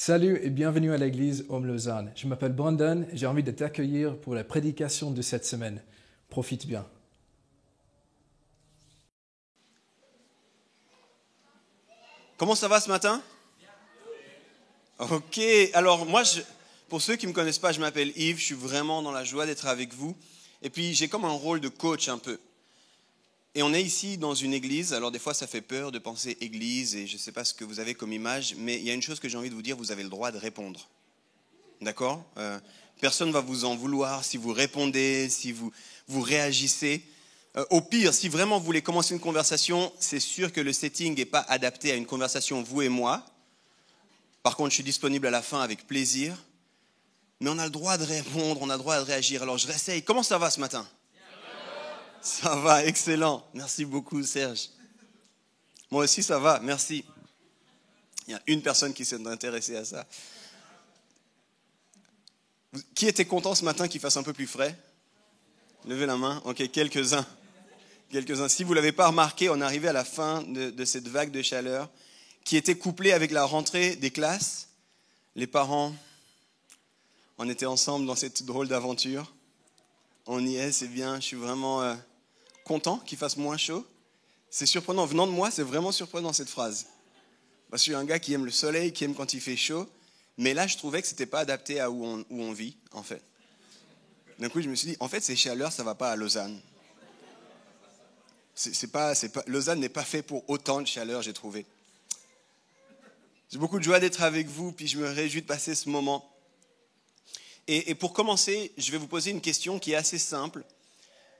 Salut et bienvenue à l'église Homme Lausanne. Je m'appelle Brandon et j'ai envie de t'accueillir pour la prédication de cette semaine. Profite bien. Comment ça va ce matin? Ok, alors moi, pour ceux qui ne me connaissent pas, je m'appelle Yves, je suis vraiment dans la joie d'être avec vous. Et puis j'ai comme un rôle de coach un peu. Et on est ici dans une église, alors des fois ça fait peur de penser église et je ne sais pas ce que vous avez comme image, mais il y a une chose que j'ai envie de vous dire, vous avez le droit de répondre. D'accord? Personne ne va vous en vouloir si vous répondez, si vous réagissez. Au pire, si vraiment vous voulez commencer une conversation, c'est sûr que le setting n'est pas adapté à une conversation vous et moi. Par contre, je suis disponible à la fin avec plaisir. Mais on a le droit de répondre, on a le droit de réagir. Alors je réessaye. Comment ça va ce matin? Ça va, excellent. Merci beaucoup Serge. Moi aussi ça va, merci. Il y a une personne qui s'est intéressée à ça. Qui était content ce matin qu'il fasse un peu plus frais? Levez la main. Ok, quelques-uns. Si vous ne l'avez pas remarqué, on est arrivé à la fin de cette vague de chaleur qui était couplée avec la rentrée des classes. Les parents, on était ensemble dans cette drôle d'aventure. On y est, c'est bien. Je suis vraiment content qu'il fasse moins chaud. C'est surprenant. Venant de moi, c'est vraiment surprenant cette phrase. Parce que je suis un gars qui aime le soleil, qui aime quand il fait chaud. Mais là, je trouvais que ce n'était pas adapté à où on vit, en fait. D'un coup, je me suis dit, en fait, ces chaleurs, ça ne va pas à Lausanne. Lausanne n'est pas fait pour autant de chaleur, j'ai trouvé. J'ai beaucoup de joie d'être avec vous, puis je me réjouis de passer ce moment. Et pour commencer, je vais vous poser une question qui est assez simple.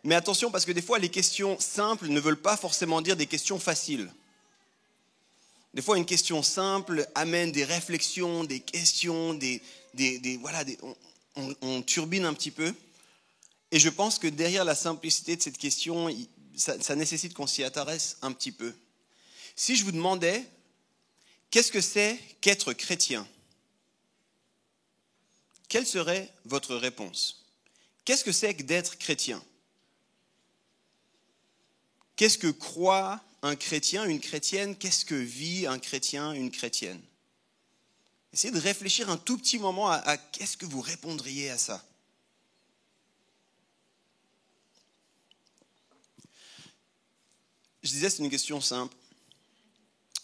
Mais attention, parce que des fois, les questions simples ne veulent pas forcément dire des questions faciles. Des fois, une question simple amène des réflexions, des questions, on turbine un petit peu. Et je pense que derrière la simplicité de cette question, ça nécessite qu'on s'y intéresse un petit peu. Si je vous demandais, qu'est-ce que c'est qu'être chrétien? Quelle serait votre réponse? Qu'est-ce que c'est que d'être chrétien? Qu'est-ce que croit un chrétien, une chrétienne? Qu'est-ce que vit un chrétien, une chrétienne? Essayez de réfléchir un tout petit moment à qu'est-ce que vous répondriez à ça. Je disais, c'est une question simple.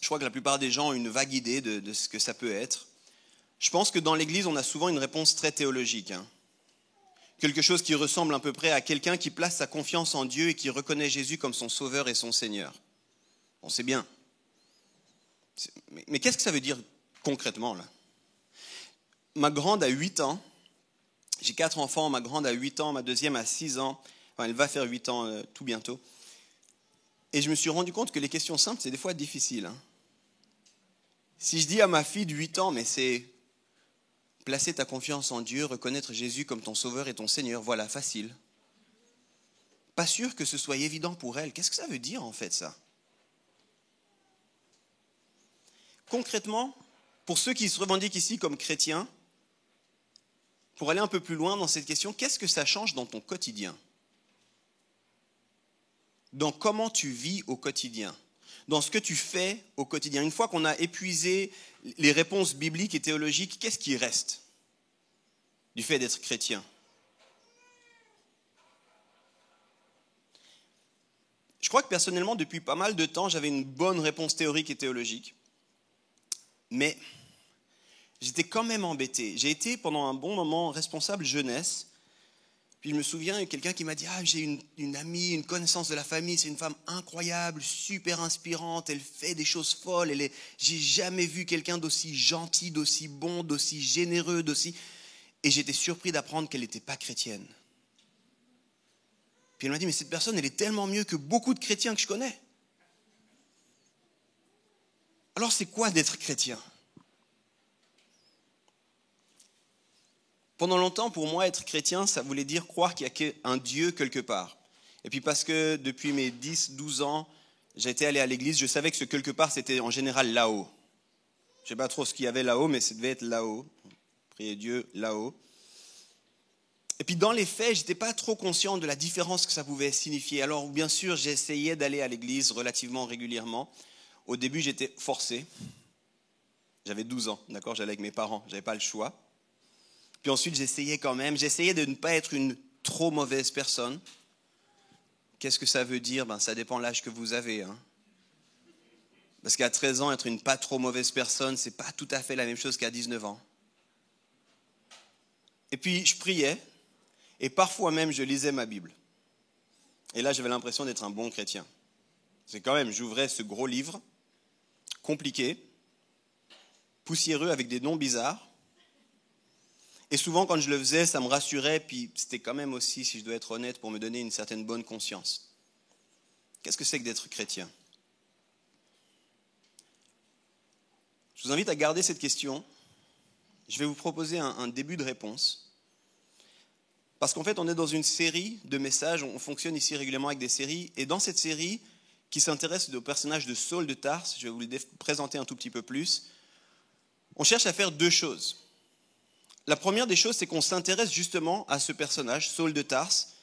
Je crois que la plupart des gens ont une vague idée de ce que ça peut être. Je pense que dans l'Église, on a souvent une réponse très théologique. Quelque chose qui ressemble à peu près à quelqu'un qui place sa confiance en Dieu et qui reconnaît Jésus comme son sauveur et son Seigneur. On sait bien. Mais qu'est-ce que ça veut dire concrètement là? Ma grande a 8 ans. J'ai 4 enfants. Ma grande a 8 ans, ma deuxième a 6 ans. Enfin, elle va faire 8 ans tout bientôt. Et je me suis rendu compte que les questions simples, c'est des fois difficile. Si je dis à ma fille de 8 ans, mais c'est placer ta confiance en Dieu, reconnaître Jésus comme ton sauveur et ton Seigneur, voilà, facile. Pas sûr que ce soit évident pour elle. Qu'est-ce que ça veut dire en fait ça? Concrètement, pour ceux qui se revendiquent ici comme chrétiens, pour aller un peu plus loin dans cette question, qu'est-ce que ça change dans ton quotidien? Dans comment tu vis au quotidien? Dans ce que tu fais au quotidien? Une fois qu'on a épuisé les réponses bibliques et théologiques, qu'est-ce qui reste du fait d'être chrétien? Je crois que personnellement, depuis pas mal de temps, j'avais une bonne réponse théorique et théologique. Mais j'étais quand même embêté. J'ai été pendant un bon moment responsable jeunesse. Puis je me souviens, il y a quelqu'un qui m'a dit « Ah, j'ai une amie, une connaissance de la famille, c'est une femme incroyable, super inspirante, elle fait des choses folles, j'ai jamais vu quelqu'un d'aussi gentil, d'aussi bon, d'aussi généreux, d'aussi... » Et j'étais surpris d'apprendre qu'elle n'était pas chrétienne. Puis elle m'a dit « Mais cette personne, elle est tellement mieux que beaucoup de chrétiens que je connais. » Alors c'est quoi d'être chrétien? Pendant longtemps, pour moi, être chrétien, ça voulait dire croire qu'il y a un Dieu quelque part. Et puis parce que depuis mes 10-12 ans, j'étais allé à l'église, je savais que ce quelque part, c'était en général là-haut. Je ne sais pas trop ce qu'il y avait là-haut, mais ça devait être là-haut. Priez Dieu là-haut. Et puis dans les faits, je n'étais pas trop conscient de la différence que ça pouvait signifier. Alors bien sûr, j'essayais d'aller à l'église relativement régulièrement. Au début, j'étais forcé. J'avais 12 ans, d'accord, j'allais avec mes parents, je n'avais pas le choix. Puis ensuite, j'essayais de ne pas être une trop mauvaise personne. Qu'est-ce que ça veut dire? Ça dépend de l'âge que vous avez. Hein. Parce qu'à 13 ans, être une pas trop mauvaise personne, ce n'est pas tout à fait la même chose qu'à 19 ans. Et puis, je priais, et parfois même, je lisais ma Bible. Et là, j'avais l'impression d'être un bon chrétien. C'est quand même, j'ouvrais ce gros livre, compliqué, poussiéreux, avec des noms bizarres. Et souvent, quand je le faisais, ça me rassurait, puis c'était quand même aussi, si je dois être honnête, pour me donner une certaine bonne conscience. Qu'est-ce que c'est que d'être chrétien? Je vous invite à garder cette question. Je vais vous proposer un début de réponse. Parce qu'en fait, on est dans une série de messages, on fonctionne ici régulièrement avec des séries, et dans cette série qui s'intéresse au personnage de Saul de Tarse, je vais vous le présenter un tout petit peu plus, on cherche à faire deux choses. La première des choses, c'est qu'on s'intéresse justement à ce personnage, Saul de Tarse.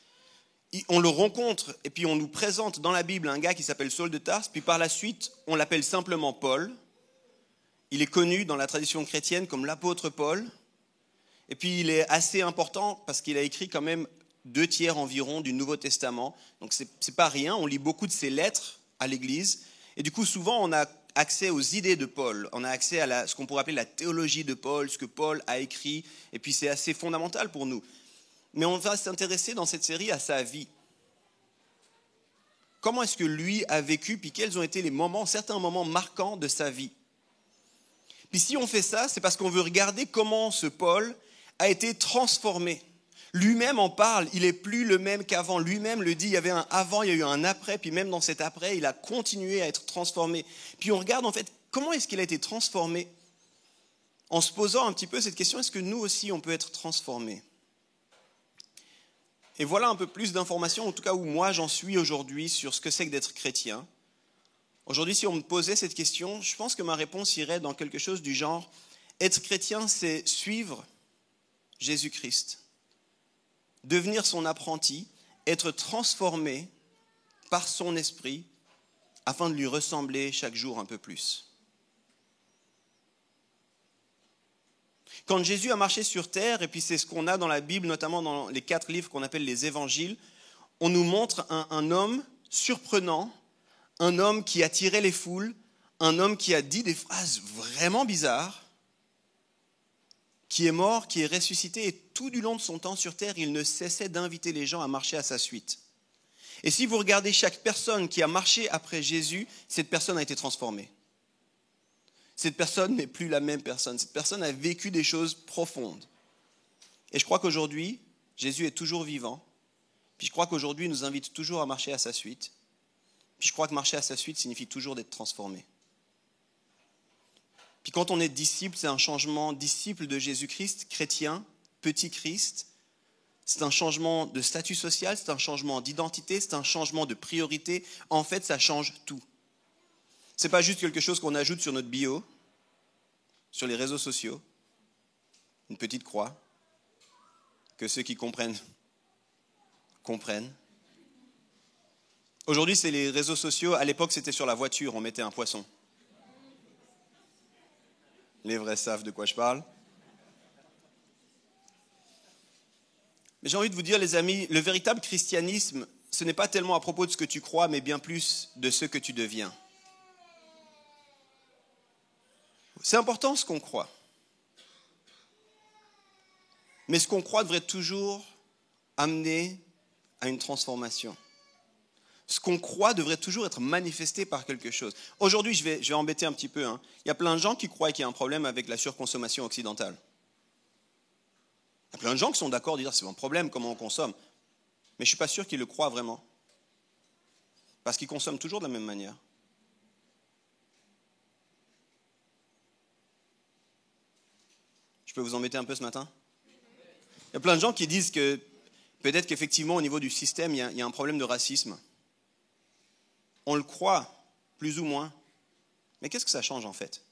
On le rencontre et puis on nous présente dans la Bible un gars qui s'appelle Saul de Tarse, puis par la suite, on l'appelle simplement Paul. Il est connu dans la tradition chrétienne comme l'apôtre Paul. Et puis il est assez important parce qu'il a écrit quand même 2/3 environ du Nouveau Testament. Donc c'est pas rien, on lit beaucoup de ses lettres à l'Église. Et du coup, souvent, on a accès aux idées de Paul. On a accès à ce qu'on pourrait appeler la théologie de Paul, ce que Paul a écrit. Et puis c'est assez fondamental pour nous. Mais on va s'intéresser dans cette série à sa vie. Comment est-ce que lui a vécu, puis quels ont été certains moments marquants de sa vie. Puis si on fait ça, c'est parce qu'on veut regarder comment ce Paul a été transformé. Lui-même en parle, il n'est plus le même qu'avant. Lui-même le dit, il y avait un avant, il y a eu un après, puis même dans cet après, il a continué à être transformé. Puis on regarde en fait, comment est-ce qu'il a été transformé? En se posant un petit peu cette question, est-ce que nous aussi on peut être transformés? Et voilà un peu plus d'informations, en tout cas où moi j'en suis aujourd'hui sur ce que c'est que d'être chrétien. Aujourd'hui, si on me posait cette question, je pense que ma réponse irait dans quelque chose du genre, être chrétien, c'est suivre Jésus-Christ, devenir son apprenti, être transformé par son esprit afin de lui ressembler chaque jour un peu plus. Quand Jésus a marché sur terre, et puis c'est ce qu'on a dans la Bible, notamment dans les 4 livres qu'on appelle les évangiles, on nous montre un homme surprenant, un homme qui attirait les foules, un homme qui a dit des phrases vraiment bizarres, qui est mort, qui est ressuscité, et tout du long de son temps sur terre, il ne cessait d'inviter les gens à marcher à sa suite. Et si vous regardez chaque personne qui a marché après Jésus, cette personne a été transformée. Cette personne n'est plus la même personne. Cette personne a vécu des choses profondes. Et je crois qu'aujourd'hui, Jésus est toujours vivant. Puis je crois qu'aujourd'hui, il nous invite toujours à marcher à sa suite. Puis je crois que marcher à sa suite signifie toujours d'être transformé. Puis quand on est disciple, c'est un changement, disciple de Jésus-Christ, chrétien, petit Christ. C'est un changement de statut social, c'est un changement d'identité, c'est un changement de priorité. En fait, ça change tout. Ce n'est pas juste quelque chose qu'on ajoute sur notre bio, sur les réseaux sociaux, une petite croix, que ceux qui comprennent. Aujourd'hui, c'est les réseaux sociaux. À l'époque, c'était sur la voiture, on mettait un poisson. Les vrais savent de quoi je parle. Mais j'ai envie de vous dire, les amis, le véritable christianisme, ce n'est pas tellement à propos de ce que tu crois, mais bien plus de ce que tu deviens. C'est important ce qu'on croit. Mais ce qu'on croit devrait toujours amener à une transformation. Ce qu'on croit devrait toujours être manifesté par quelque chose. Aujourd'hui, je vais embêter un petit peu. Il y a plein de gens qui croient qu'il y a un problème avec la surconsommation occidentale. Il y a plein de gens qui sont d'accord de dire c'est un problème comment on consomme. Mais je ne suis pas sûr qu'ils le croient vraiment. Parce qu'ils consomment toujours de la même manière. Je peux vous embêter un peu ce matin? Il y a plein de gens qui disent que peut-être qu'effectivement au niveau du système, il y a un problème de racisme. On le croit, plus ou moins. Mais qu'est-ce que ça change en fait?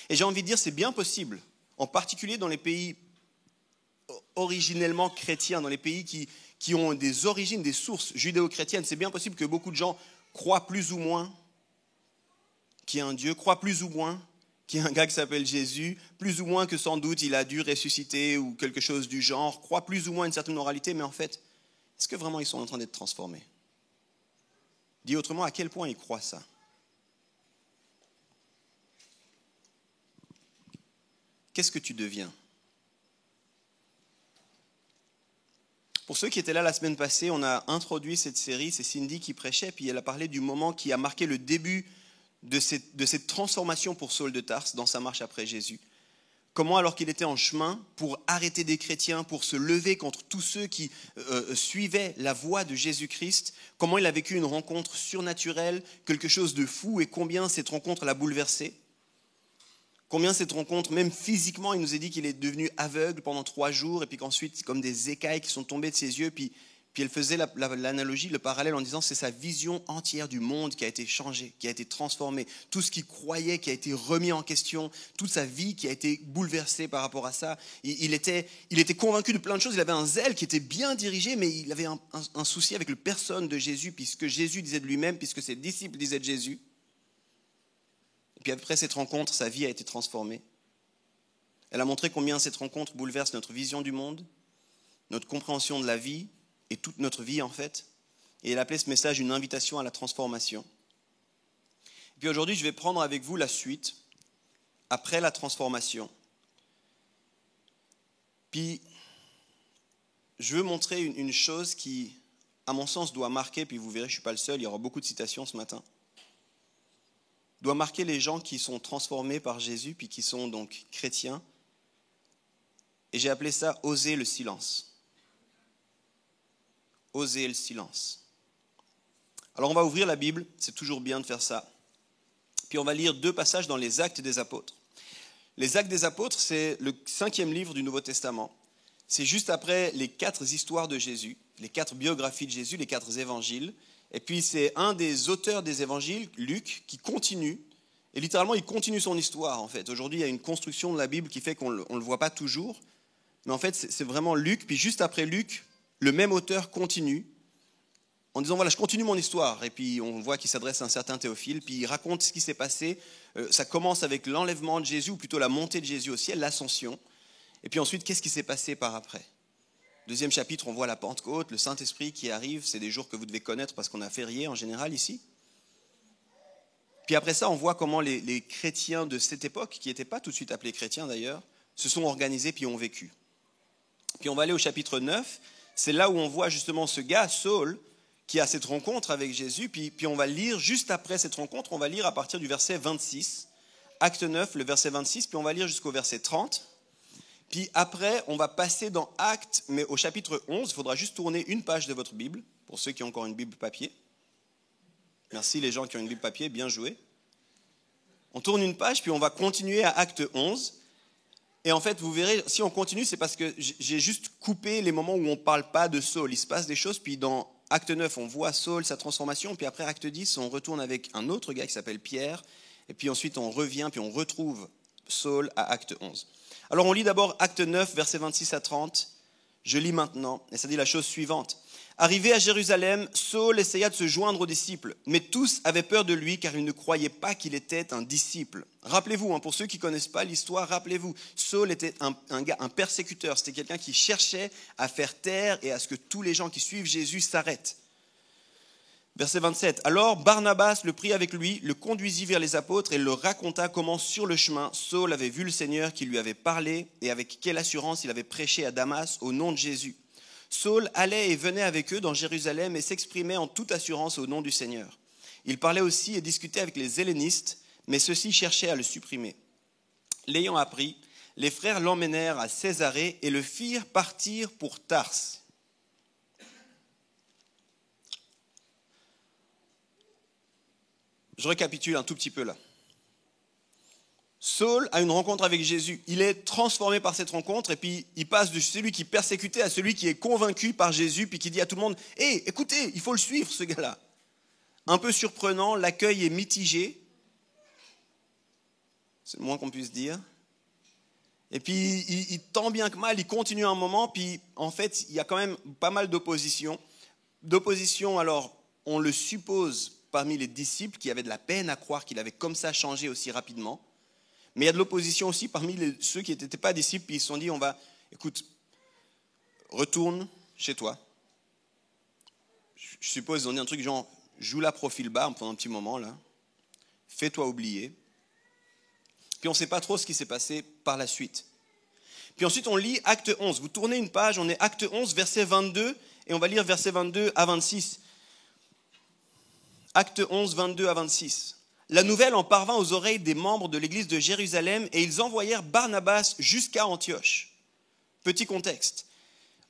Et j'ai envie de dire, c'est bien possible, en particulier dans les pays originellement chrétiens, dans les pays qui ont des origines, des sources judéo-chrétiennes, c'est bien possible que beaucoup de gens croient plus ou moins qu'il y a un Dieu, croit plus ou moins qu'il y a un gars qui s'appelle Jésus, plus ou moins que sans doute il a dû ressusciter ou quelque chose du genre, croit plus ou moins une certaine moralité, mais en fait, est-ce que vraiment ils sont en train d'être transformés? Dit autrement, à quel point ils croient ça? Qu'est-ce que tu deviens? Pour ceux qui étaient là la semaine passée, on a introduit cette série, c'est Cindy qui prêchait, puis elle a parlé du moment qui a marqué le début de cette transformation pour Saul de Tarse dans sa marche après Jésus. Comment, alors qu'il était en chemin pour arrêter des chrétiens, pour se lever contre tous ceux qui suivaient la voie de Jésus-Christ, comment il a vécu une rencontre surnaturelle, quelque chose de fou, et combien cette rencontre l'a bouleversé. Combien cette rencontre, même physiquement, il nous a dit qu'il est devenu aveugle pendant 3 jours, et puis qu'ensuite, c'est comme des écailles qui sont tombées de ses yeux, puis elle faisait l'analogie, le parallèle en disant c'est sa vision entière du monde qui a été changée, qui a été transformée. Tout ce qu'il croyait qui a été remis en question, toute sa vie qui a été bouleversée par rapport à ça. Il était convaincu de plein de choses, il avait un zèle qui était bien dirigé, mais il avait un souci avec la personne de Jésus, puisque Jésus disait de lui-même, puisque ses disciples disaient de Jésus. Et puis après cette rencontre, sa vie a été transformée. Elle a montré combien cette rencontre bouleverse notre vision du monde, notre compréhension de la vie, et toute notre vie en fait. Et elle appelait ce message une invitation à la transformation. Et puis aujourd'hui, je vais prendre avec vous la suite, après la transformation. Puis, je veux montrer une chose qui, à mon sens, doit marquer, puis vous verrez, je ne suis pas le seul, il y aura beaucoup de citations ce matin, doit marquer les gens qui sont transformés par Jésus, puis qui sont donc chrétiens. Et j'ai appelé ça « Oser le silence ». Oser le silence. Alors on va ouvrir la Bible, c'est toujours bien de faire ça. Puis on va lire 2 passages dans les Actes des Apôtres. Les Actes des Apôtres, c'est le 5e livre du Nouveau Testament. C'est juste après les 4 histoires de Jésus, les 4 biographies de Jésus, les 4 évangiles. Et puis c'est un des auteurs des évangiles, Luc, qui continue. Et littéralement, il continue son histoire en fait. Aujourd'hui, il y a une construction de la Bible qui fait qu'on ne le voit pas toujours. Mais en fait, c'est vraiment Luc. Puis juste après Luc, le même auteur continue en disant, voilà, je continue mon histoire. Et puis on voit qu'il s'adresse à un certain Théophile, puis il raconte ce qui s'est passé. Ça commence avec l'enlèvement de Jésus, ou plutôt la montée de Jésus au ciel, l'ascension. Et puis ensuite, qu'est-ce qui s'est passé par après? 2e chapitre, on voit la Pentecôte, le Saint-Esprit qui arrive. C'est des jours que vous devez connaître parce qu'on a férié en général ici. Puis après ça, on voit comment les chrétiens de cette époque, qui n'étaient pas tout de suite appelés chrétiens d'ailleurs, se sont organisés puis ont vécu. Puis on va aller au chapitre 9. C'est là où on voit justement ce gars, Saul, qui a cette rencontre avec Jésus. Puis on va lire, juste après cette rencontre, on va lire à partir du verset 26. Acte 9, le verset 26, puis on va lire jusqu'au verset 30. Puis après, on va passer dans Acte, mais au chapitre 11. Il faudra juste tourner une page de votre Bible, pour ceux qui ont encore une Bible papier. Merci les gens qui ont une Bible papier, bien joué. On tourne une page, puis on va continuer à Acte 11. Et en fait, vous verrez, si on continue, c'est parce que j'ai juste coupé les moments où on ne parle pas de Saul. Il se passe des choses, puis dans Acte 9, on voit Saul, sa transformation, puis après Acte 10, on retourne avec un autre gars qui s'appelle Pierre, et puis ensuite on revient, puis on retrouve Saul à Acte 11. Alors on lit d'abord Acte 9, versets 26 à 30. Je lis maintenant, et ça dit la chose suivante. Arrivé à Jérusalem, Saul essaya de se joindre aux disciples, mais tous avaient peur de lui car ils ne croyaient pas qu'il était un disciple. Rappelez-vous, pour ceux qui ne connaissent pas l'histoire, rappelez-vous, Saul était un persécuteur, c'était quelqu'un qui cherchait à faire taire et à ce que tous les gens qui suivent Jésus s'arrêtent. Verset 27, alors Barnabas le prit avec lui, le conduisit vers les apôtres et leur raconta comment sur le chemin, Saul avait vu le Seigneur qui lui avait parlé et avec quelle assurance il avait prêché à Damas au nom de Jésus. Saul allait et venait avec eux dans Jérusalem et s'exprimait en toute assurance au nom du Seigneur. Il parlait aussi et discutait avec les hellénistes, mais ceux-ci cherchaient à le supprimer. L'ayant appris, les frères l'emmenèrent à Césarée et le firent partir pour Tarse. Je récapitule un tout petit peu là. Saul a une rencontre avec Jésus. Il est transformé par cette rencontre et puis il passe de celui qui persécutait à celui qui est convaincu par Jésus puis qui dit à tout le monde « Hé, écoutez, il faut le suivre ce gars-là ». Un peu surprenant, l'accueil est mitigé. C'est le moins qu'on puisse dire. Et puis il tant bien que mal, il continue un moment puis en fait il y a quand même pas mal d'opposition. D'opposition, alors on le suppose parmi les disciples qui avaient de la peine à croire qu'il avait comme ça changé aussi rapidement. Mais il y a de l'opposition aussi parmi ceux qui n'étaient pas disciples, puis ils se sont dit, écoute, retourne chez toi. Je suppose qu'ils ont dit un truc genre, joue la profil bas pendant un petit moment, là. Fais-toi oublier. Puis on ne sait pas trop ce qui s'est passé par la suite. Puis ensuite, on lit Acte 11. Vous tournez une page, on est Acte 11, verset 22, et on va lire verset 22 à 26. Acte 11, 22 à 26. La nouvelle en parvint aux oreilles des membres de l'église de Jérusalem, et ils envoyèrent Barnabas jusqu'à Antioche. Petit contexte.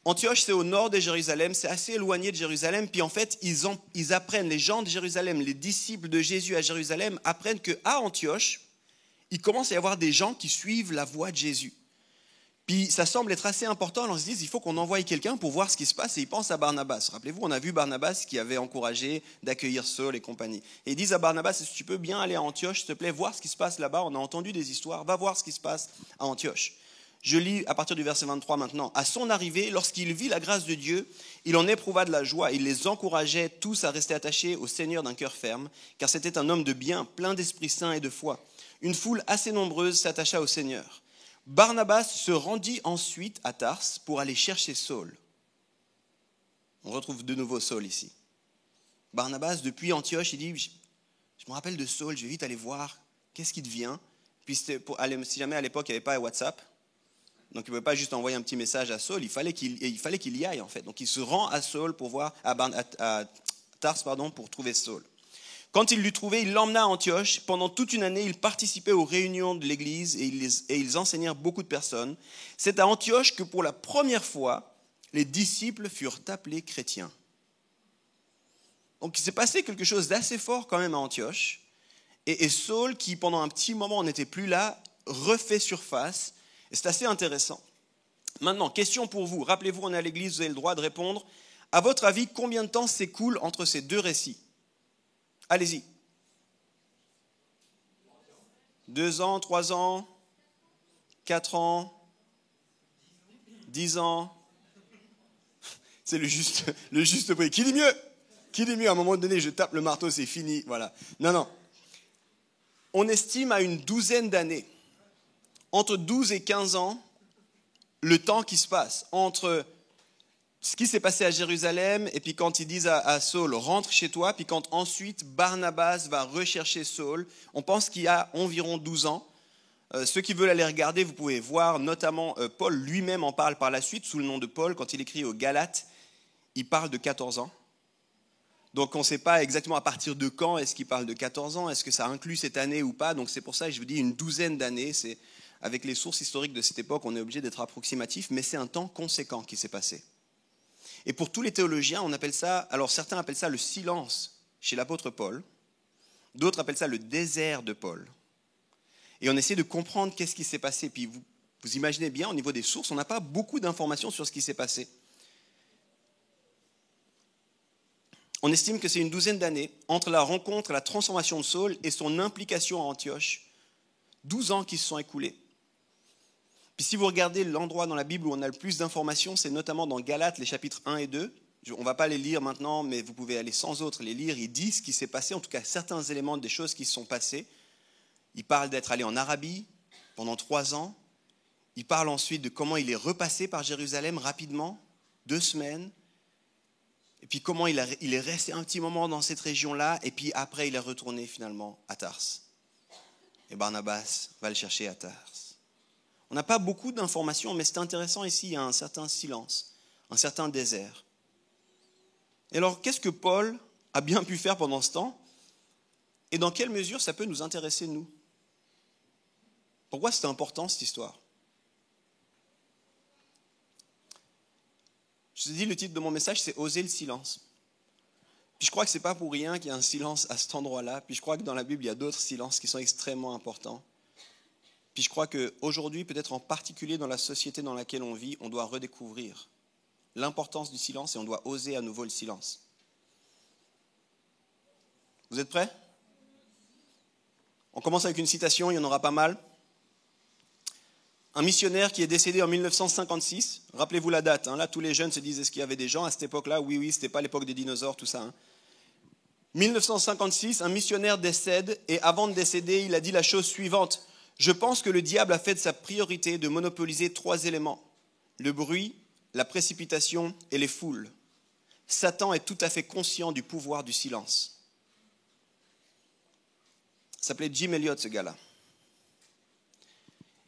Antioche, c'est au nord de Jérusalem, c'est assez éloigné de Jérusalem, puis en fait, ils apprennent, les gens de Jérusalem, les disciples de Jésus à Jérusalem, apprennent qu'à Antioche, il commence à y avoir des gens qui suivent la voie de Jésus. Puis ça semble être assez important, alors ils se disent, il faut qu'on envoie quelqu'un pour voir ce qui se passe, et ils pensent à Barnabas. Rappelez-vous, on a vu Barnabas qui avait encouragé d'accueillir Saul et compagnie. Et ils disent à Barnabas, est-ce que tu peux bien aller à Antioche, s'il te plaît, voir ce qui se passe là-bas, on a entendu des histoires, va voir ce qui se passe à Antioche. Je lis à partir du verset 23 maintenant. À son arrivée, lorsqu'il vit la grâce de Dieu, il en éprouva de la joie. Il les encourageait tous à rester attachés au Seigneur d'un cœur ferme, car c'était un homme de bien, plein d'Esprit Saint et de foi. Une foule assez nombreuse s'attacha au Seigneur. Barnabas se rendit ensuite à Tars pour aller chercher Saul. On retrouve de nouveau Saul ici. Barnabas, depuis Antioche, il dit, je me rappelle de Saul, je vais vite aller voir, qu'est-ce qui devient. Puis si jamais à l'époque il n'y avait pas WhatsApp, donc il ne pouvait pas juste envoyer un petit message à Saul, il fallait qu'il y aille en fait. Donc il se rend à Saul pour voir, à Tars pour trouver Saul. Quand il l'eut trouvé, il l'emmena à Antioche. Pendant toute une année, il participait aux réunions de l'église et ils enseignèrent beaucoup de personnes. C'est à Antioche que pour la première fois, les disciples furent appelés chrétiens. Donc il s'est passé quelque chose d'assez fort quand même à Antioche. Et Saul, qui pendant un petit moment n'était plus là, refait surface. Et c'est assez intéressant. Maintenant, question pour vous. Rappelez-vous, on est à l'église, vous avez le droit de répondre. À votre avis, combien de temps s'écoule entre ces deux récits ? Allez-y. 2 ans, 3 ans, 4 ans, 10 ans. C'est le juste prix. Qui dit mieux ? Qui dit mieux ? À un moment donné, je tape le marteau, c'est fini. Voilà. Non. On estime à une 12aine d'années, entre 12 et 15 ans, le temps qui se passe entre ce qui s'est passé à Jérusalem, et puis quand ils disent à Saul, rentre chez toi, puis quand ensuite Barnabas va rechercher Saul, on pense qu'il y a environ 12 ans. Ceux qui veulent aller regarder, vous pouvez voir, notamment Paul lui-même en parle par la suite, sous le nom de Paul, quand il écrit aux Galates, il parle de 14 ans. Donc on ne sait pas exactement à partir de quand est-ce qu'il parle de 14 ans, est-ce que ça inclut cette année ou pas, donc c'est pour ça que je vous dis une 12aine d'années, c'est, avec les sources historiques de cette époque, on est obligé d'être approximatif, mais c'est un temps conséquent qui s'est passé. Et pour tous les théologiens, on appelle ça, alors certains appellent ça le silence chez l'apôtre Paul, d'autres appellent ça le désert de Paul. Et on essaie de comprendre qu'est-ce qui s'est passé. Puis vous imaginez bien, au niveau des sources, on n'a pas beaucoup d'informations sur ce qui s'est passé. On estime que c'est une 12aine d'années entre la rencontre, la transformation de Saul et son implication à Antioche. 12 ans qui se sont écoulés. Puis si vous regardez l'endroit dans la Bible où on a le plus d'informations, c'est notamment dans Galates, les chapitres 1 et 2. On ne va pas les lire maintenant, mais vous pouvez aller sans autre les lire. Il dit ce qui s'est passé, en tout cas certains éléments des choses qui se sont passées. Il parle d'être allé en Arabie pendant 3 ans. Il parle ensuite de comment il est repassé par Jérusalem rapidement, 2 semaines. Et puis comment il est resté un petit moment dans cette région-là. Et puis après, il est retourné finalement à Tars. Et Barnabas va le chercher à Tars. On n'a pas beaucoup d'informations, mais c'est intéressant ici, il y a un certain silence, un certain désert. Et alors, qu'est-ce que Paul a bien pu faire pendant ce temps ? Et dans quelle mesure ça peut nous intéresser, nous ? Pourquoi c'est important, cette histoire ? Je vous ai dit, le titre de mon message, c'est « Oser le silence ». Puis je crois que ce n'est pas pour rien qu'il y a un silence à cet endroit-là. Puis je crois que dans la Bible, il y a d'autres silences qui sont extrêmement importants. Puis je crois qu'aujourd'hui, peut-être en particulier dans la société dans laquelle on vit, on doit redécouvrir l'importance du silence et on doit oser à nouveau le silence. Vous êtes prêts ? On commence avec une citation, il y en aura pas mal. Un missionnaire qui est décédé en 1956, rappelez-vous la date, là tous les jeunes se disent est-ce qu'il y avait des gens à cette époque-là ? Oui, c'était pas l'époque des dinosaures, tout ça. 1956, un missionnaire décède et avant de décéder, il a dit la chose suivante. Je pense que le diable a fait de sa priorité de monopoliser 3 éléments. Le bruit, la précipitation et les foules. Satan est tout à fait conscient du pouvoir du silence. Il s'appelait Jim Elliot, ce gars-là.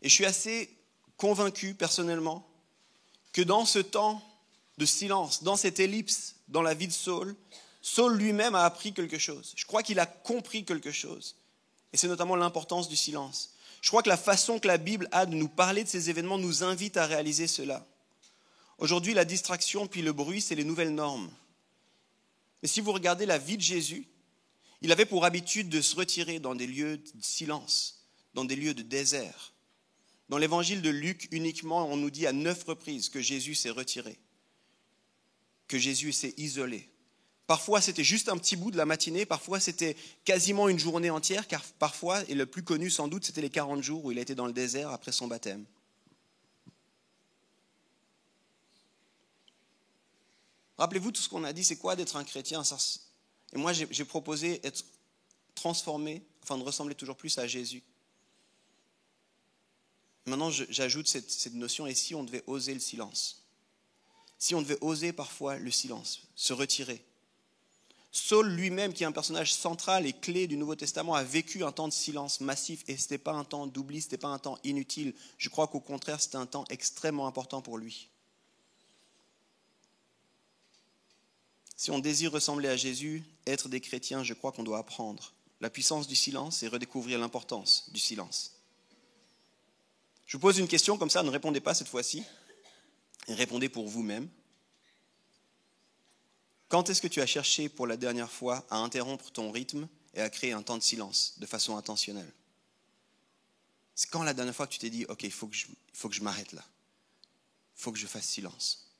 Et je suis assez convaincu personnellement que dans ce temps de silence, dans cette ellipse dans la vie de Saul, Saul lui-même a appris quelque chose. Je crois qu'il a compris quelque chose. Et c'est notamment l'importance du silence. Je crois que la façon que la Bible a de nous parler de ces événements nous invite à réaliser cela. Aujourd'hui, la distraction puis le bruit, c'est les nouvelles normes. Mais si vous regardez la vie de Jésus, il avait pour habitude de se retirer dans des lieux de silence, dans des lieux de désert. Dans l'évangile de Luc, uniquement, on nous dit à 9 reprises que Jésus s'est retiré, que Jésus s'est isolé. Parfois, c'était juste un petit bout de la matinée, parfois, c'était quasiment une journée entière, car parfois, et le plus connu sans doute, c'était les 40 jours où il était dans le désert après son baptême. Rappelez-vous tout ce qu'on a dit, c'est quoi d'être un chrétien? Et moi, j'ai proposé être transformé, afin de ressembler toujours plus à Jésus. Maintenant, j'ajoute cette notion, et si on devait oser le silence? Si on devait oser parfois le silence, se retirer. Saul lui-même, qui est un personnage central et clé du Nouveau Testament, a vécu un temps de silence massif, et ce n'était pas un temps d'oubli, ce n'était pas un temps inutile. Je crois qu'au contraire, c'était un temps extrêmement important pour lui. Si on désire ressembler à Jésus, être des chrétiens, je crois qu'on doit apprendre la puissance du silence et redécouvrir l'importance du silence. Je vous pose une question comme ça, ne répondez pas cette fois-ci, et répondez pour vous-même. Quand est-ce que tu as cherché pour la dernière fois à interrompre ton rythme et à créer un temps de silence de façon intentionnelle? C'est quand la dernière fois que tu t'es dit « Ok, il faut que je m'arrête là. Il faut que je fasse silence.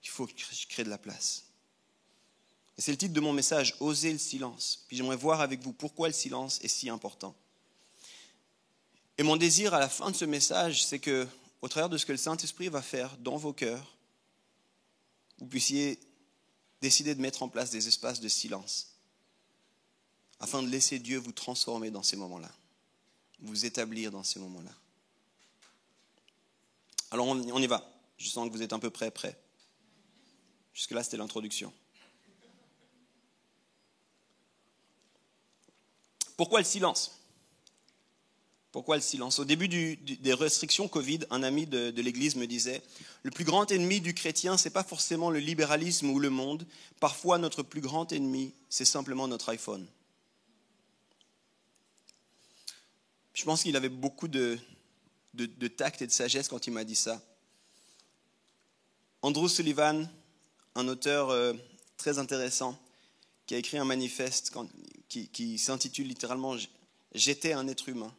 Il faut que je crée de la place. » Et c'est le titre de mon message, « Oser le silence ». Puis j'aimerais voir avec vous pourquoi le silence est si important. Et mon désir à la fin de ce message, c'est que, au travers de ce que le Saint-Esprit va faire dans vos cœurs, vous puissiez décider de mettre en place des espaces de silence afin de laisser Dieu vous transformer dans ces moments-là, vous établir dans ces moments-là. Alors on y va. Je sens que vous êtes un peu près. Jusque-là, c'était l'introduction. Pourquoi le silence ? Pourquoi le silence ? Au début des restrictions Covid, un ami de l'Église me disait « Le plus grand ennemi du chrétien, ce n'est pas forcément le libéralisme ou le monde. Parfois, notre plus grand ennemi, c'est simplement notre iPhone. » Je pense qu'il avait beaucoup de tact et de sagesse quand il m'a dit ça. Andrew Sullivan, un auteur très intéressant, qui a écrit un manifeste qui s'intitule littéralement « J'étais un être humain ».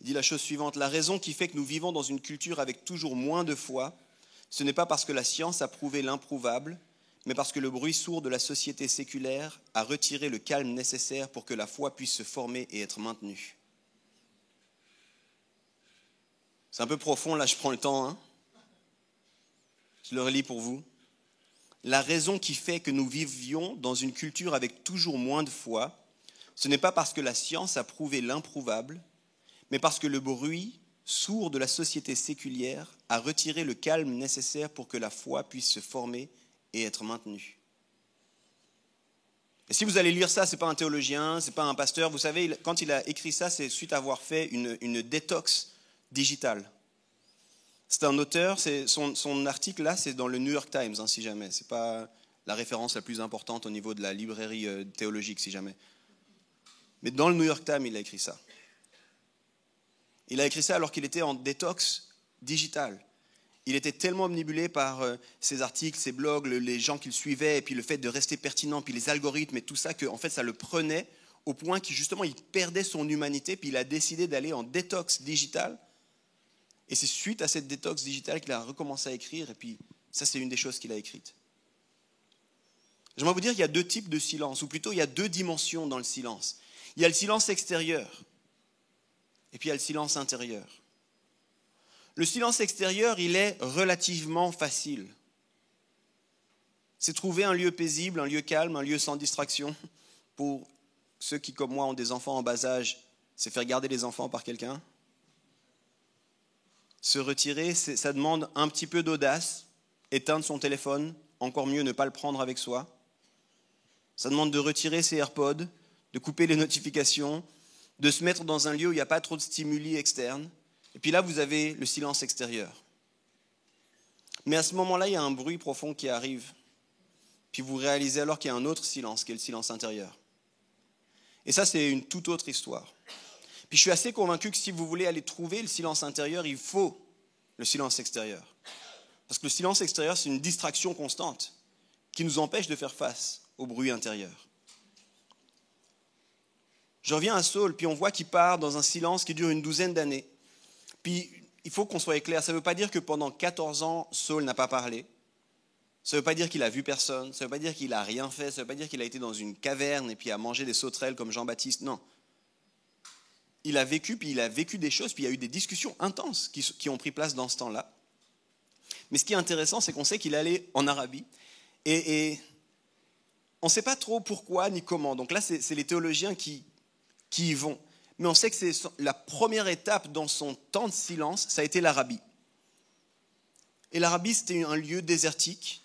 Il dit la chose suivante, la raison qui fait que nous vivons dans une culture avec toujours moins de foi, ce n'est pas parce que la science a prouvé l'improuvable, mais parce que le bruit sourd de la société séculaire a retiré le calme nécessaire pour que la foi puisse se former et être maintenue. C'est un peu profond, là je prends le temps. Hein. Je le relis pour vous. La raison qui fait que nous vivions dans une culture avec toujours moins de foi, ce n'est pas parce que la science a prouvé l'improuvable, mais parce que le bruit sourd de la société séculière a retiré le calme nécessaire pour que la foi puisse se former et être maintenue. Et si vous allez lire ça, ce n'est pas un théologien, ce n'est pas un pasteur. Vous savez, quand il a écrit ça, c'est suite à avoir fait une détox digitale. C'est un auteur, son article là, c'est dans le New York Times, hein, si jamais. Ce n'est pas la référence la plus importante au niveau de la librairie théologique, si jamais. Mais dans le New York Times, il a écrit ça. Il a écrit ça alors qu'il était en détox digital. Il était tellement omnibulé par ses articles, ses blogs, les gens qu'il suivait, et puis le fait de rester pertinent, puis les algorithmes et tout ça, qu'en fait ça le prenait au point qu'il justement il perdait son humanité, puis il a décidé d'aller en détox digital. Et c'est suite à cette détox digitale qu'il a recommencé à écrire, et puis ça c'est une des choses qu'il a écrites. J'aimerais vous dire qu'il y a 2 types de silence, ou plutôt il y a 2 dimensions dans le silence. Il y a le silence extérieur, et puis il y a le silence intérieur. Le silence extérieur, il est relativement facile. C'est trouver un lieu paisible, un lieu calme, un lieu sans distraction. Pour ceux qui, comme moi, ont des enfants en bas âge, c'est faire garder les enfants par quelqu'un. Se retirer, ça demande un petit peu d'audace. Éteindre son téléphone, encore mieux ne pas le prendre avec soi. Ça demande de retirer ses AirPods, de couper les notifications, de se mettre dans un lieu où il n'y a pas trop de stimuli externes. Et puis là, vous avez le silence extérieur. Mais à ce moment-là, il y a un bruit profond qui arrive. Puis vous réalisez alors qu'il y a un autre silence, qui est le silence intérieur. Et ça, c'est une toute autre histoire. Puis je suis assez convaincu que si vous voulez aller trouver le silence intérieur, il faut le silence extérieur. Parce que le silence extérieur, c'est une distraction constante qui nous empêche de faire face au bruit intérieur. Je reviens à Saul, puis on voit qu'il part dans un silence qui dure une douzaine d'années. Puis il faut qu'on soit clair, ça ne veut pas dire que pendant 14 ans, Saul n'a pas parlé. Ça ne veut pas dire qu'il a vu personne, ça ne veut pas dire qu'il n'a rien fait, ça ne veut pas dire qu'il a été dans une caverne et puis a mangé des sauterelles comme Jean-Baptiste, non. Il a vécu, puis il a vécu des choses, puis il y a eu des discussions intenses qui ont pris place dans ce temps-là. Mais ce qui est intéressant, c'est qu'on sait qu'il allait en Arabie, et on ne sait pas trop pourquoi ni comment. Donc là, c'est les théologiens qui y vont. Mais on sait que c'est la première étape dans son temps de silence, ça a été l'Arabie. Et l'Arabie, c'était un lieu désertique.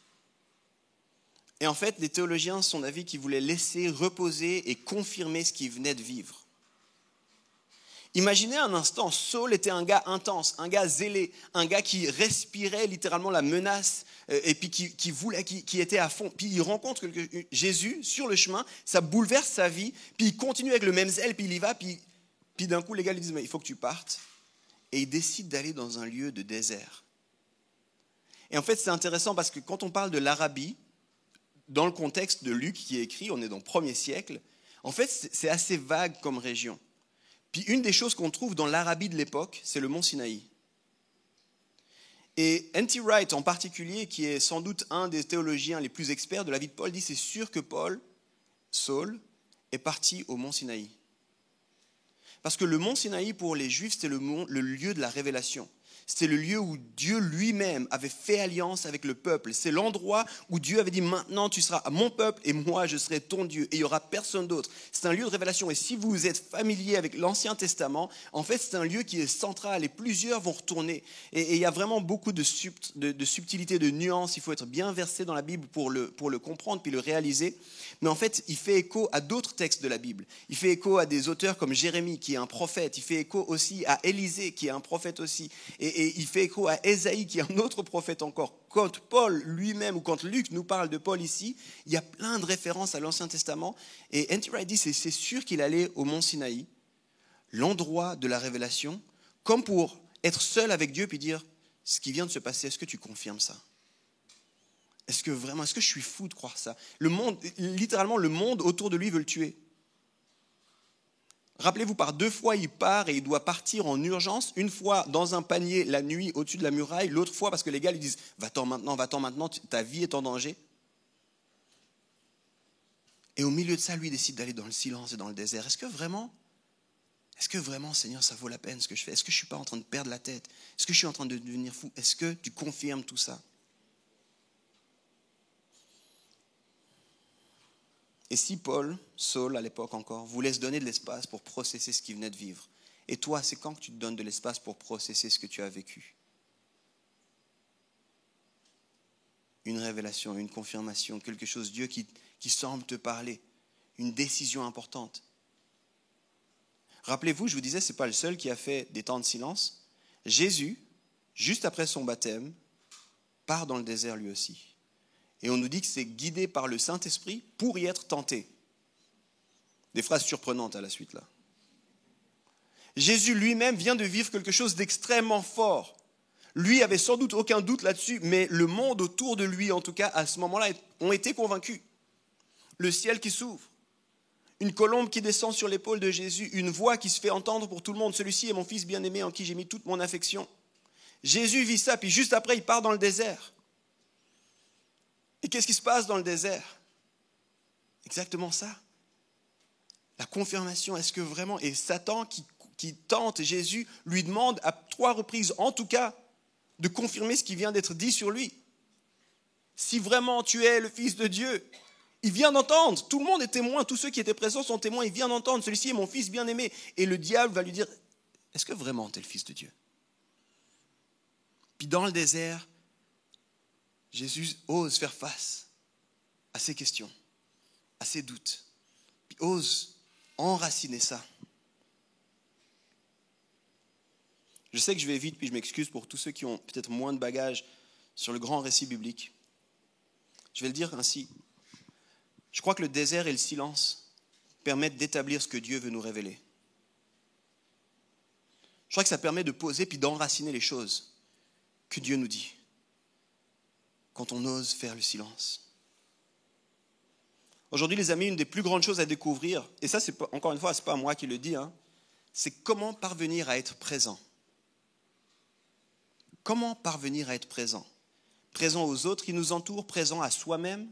Et en fait, les théologiens sont d'avis qu'ils voulaient laisser reposer et confirmer ce qu'ils venaient de vivre. Imaginez un instant, Saul était un gars intense, un gars zélé, un gars qui respirait littéralement la menace et puis qui était à fond. Puis il rencontre Jésus sur le chemin, ça bouleverse sa vie, puis il continue avec le même zèle, puis il y va, puis d'un coup les gars lui disent « mais il faut que tu partes ». Et il décide d'aller dans un lieu de désert. Et en fait c'est intéressant parce que quand on parle de l'Arabie, dans le contexte de Luc qui est écrit, on est dans le 1er siècle, en fait c'est assez vague comme région. Puis une des choses qu'on trouve dans l'Arabie de l'époque, c'est le mont Sinaï. Et N.T. Wright en particulier, qui est sans doute un des théologiens les plus experts de la vie de Paul, dit c'est sûr que Saul, est parti au mont Sinaï. Parce que le mont Sinaï, pour les Juifs, c'était le lieu de la révélation. C'était le lieu où Dieu lui-même avait fait alliance avec le peuple. C'est l'endroit où Dieu avait dit « Maintenant, tu seras mon peuple et moi, je serai ton Dieu. Et il n'y aura personne d'autre. » C'est un lieu de révélation. Et si vous êtes familier avec l'Ancien Testament, en fait, c'est un lieu qui est central et plusieurs vont retourner. Et il y a vraiment beaucoup de subtilité, de nuances. Il faut être bien versé dans la Bible pour le comprendre puis le réaliser. Mais en fait, il fait écho à d'autres textes de la Bible. Il fait écho à des auteurs comme Jérémie, qui est un prophète. Il fait écho aussi à Élisée, qui est un prophète aussi. Et il fait écho à Ésaïe, qui est un autre prophète encore. Quand Paul lui-même, ou quand Luc nous parle de Paul ici, il y a plein de références à l'Ancien Testament. Et N.T. Wright dit, c'est sûr qu'il allait au mont Sinaï, l'endroit de la révélation, comme pour être seul avec Dieu, puis dire, ce qui vient de se passer, est-ce que tu confirmes ça ? Est-ce que je suis fou de croire ça ? Littéralement, le monde autour de lui veut le tuer. Rappelez-vous, par 2 fois, il part et il doit partir en urgence. Une fois dans un panier la nuit au-dessus de la muraille. L'autre fois parce que les gars lui disent « Va-t'en maintenant, ta vie est en danger. » Et au milieu de ça, lui décide d'aller dans le silence et dans le désert. Est-ce que vraiment, Seigneur, ça vaut la peine ce que je fais ? Est-ce que je ne suis pas en train de perdre la tête ? Est-ce que je suis en train de devenir fou ? Est-ce que tu confirmes tout ça ? Et si Saul à l'époque encore, voulait se donner de l'espace pour processer ce qu'il venait de vivre, et toi, c'est quand que tu te donnes de l'espace pour processer ce que tu as vécu ? Une révélation, une confirmation, quelque chose, Dieu qui semble te parler, une décision importante. Rappelez-vous, je vous disais, ce n'est pas le seul qui a fait des temps de silence. Jésus, juste après son baptême, part dans le désert lui aussi. Et on nous dit que c'est guidé par le Saint-Esprit pour y être tenté. Des phrases surprenantes à la suite là. Jésus lui-même vient de vivre quelque chose d'extrêmement fort. Lui avait sans doute aucun doute là-dessus, mais le monde autour de lui, en tout cas à ce moment-là, ont été convaincus. Le ciel qui s'ouvre, une colombe qui descend sur l'épaule de Jésus, une voix qui se fait entendre pour tout le monde. Celui-ci est mon fils bien-aimé en qui j'ai mis toute mon affection. Jésus vit ça, puis juste après, il part dans le désert. Et qu'est-ce qui se passe dans le désert ? Exactement ça. La confirmation, est-ce que vraiment... Et Satan qui tente Jésus lui demande à 3 reprises, en tout cas, de confirmer ce qui vient d'être dit sur lui. si vraiment tu es le Fils de Dieu. Il vient d'entendre, tout le monde est témoin, tous ceux qui étaient présents sont témoins, il vient d'entendre, celui-ci est mon Fils bien-aimé. Et le diable va lui dire, est-ce que vraiment tu es le Fils de Dieu? Puis dans le désert, Jésus ose faire face à ces questions, à ces doutes, puis ose enraciner ça. Je sais que je vais vite, puis je m'excuse pour tous ceux qui ont peut-être moins de bagages sur le grand récit biblique. Je vais le dire ainsi. Je crois que le désert et le silence permettent d'établir ce que Dieu veut nous révéler. Je crois que ça permet de poser puis d'enraciner les choses que Dieu nous dit quand on ose faire le silence. Aujourd'hui, les amis, une des plus grandes choses à découvrir, et ça, encore une fois, ce n'est pas moi qui le dis, c'est comment parvenir à être présent. Comment parvenir à être présent? Présent aux autres qui nous entourent, présent à soi-même,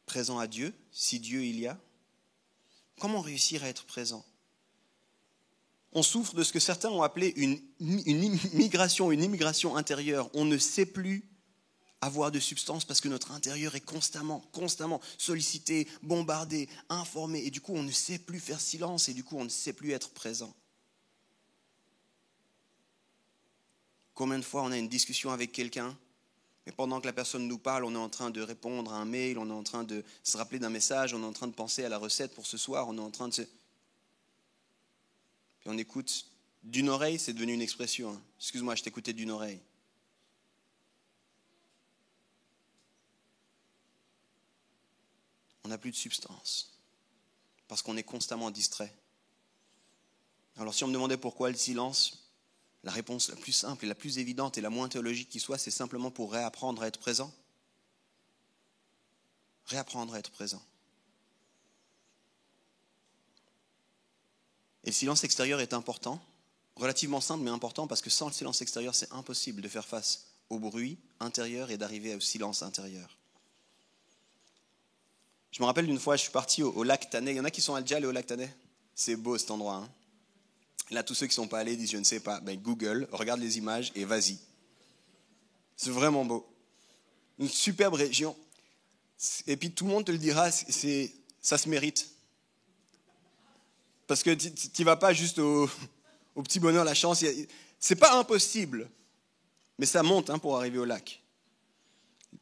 présent à Dieu, si Dieu il y a. Comment réussir à être présent? On souffre de ce que certains ont appelé une immigration intérieure. On ne sait plus avoir de substance parce que notre intérieur est constamment sollicité, bombardé, informé. Et du coup, on ne sait plus faire silence et du coup, on ne sait plus être présent. Combien de fois on a une discussion avec quelqu'un, mais pendant que la personne nous parle, on est en train de répondre à un mail, on est en train de se rappeler d'un message, on est en train de penser à la recette pour ce soir, on est en train de se... Puis on écoute d'une oreille, c'est devenu une expression. Excuse-moi, je t'écoutais d'une oreille. On n'a plus de substance, parce qu'on est constamment distrait. Alors si on me demandait pourquoi le silence, la réponse la plus simple et la plus évidente et la moins théologique qui soit, c'est simplement pour réapprendre à être présent. Réapprendre à être présent. Et le silence extérieur est important, relativement simple mais important, parce que sans le silence extérieur, c'est impossible de faire face au bruit intérieur et d'arriver au silence intérieur. Je me rappelle d'une fois, je suis parti au lac Tanay. Il y en a qui sont déjà allés au lac Tanay? C'est beau cet endroit. Là, tous ceux qui ne sont pas allés disent, je ne sais pas. Ben, Google, regarde les images et vas-y. C'est vraiment beau. Une superbe région. Et puis tout le monde te le dira, ça se mérite. Parce que tu n'y vas pas juste au petit bonheur, la chance. C'est pas impossible, mais ça monte pour arriver au lac.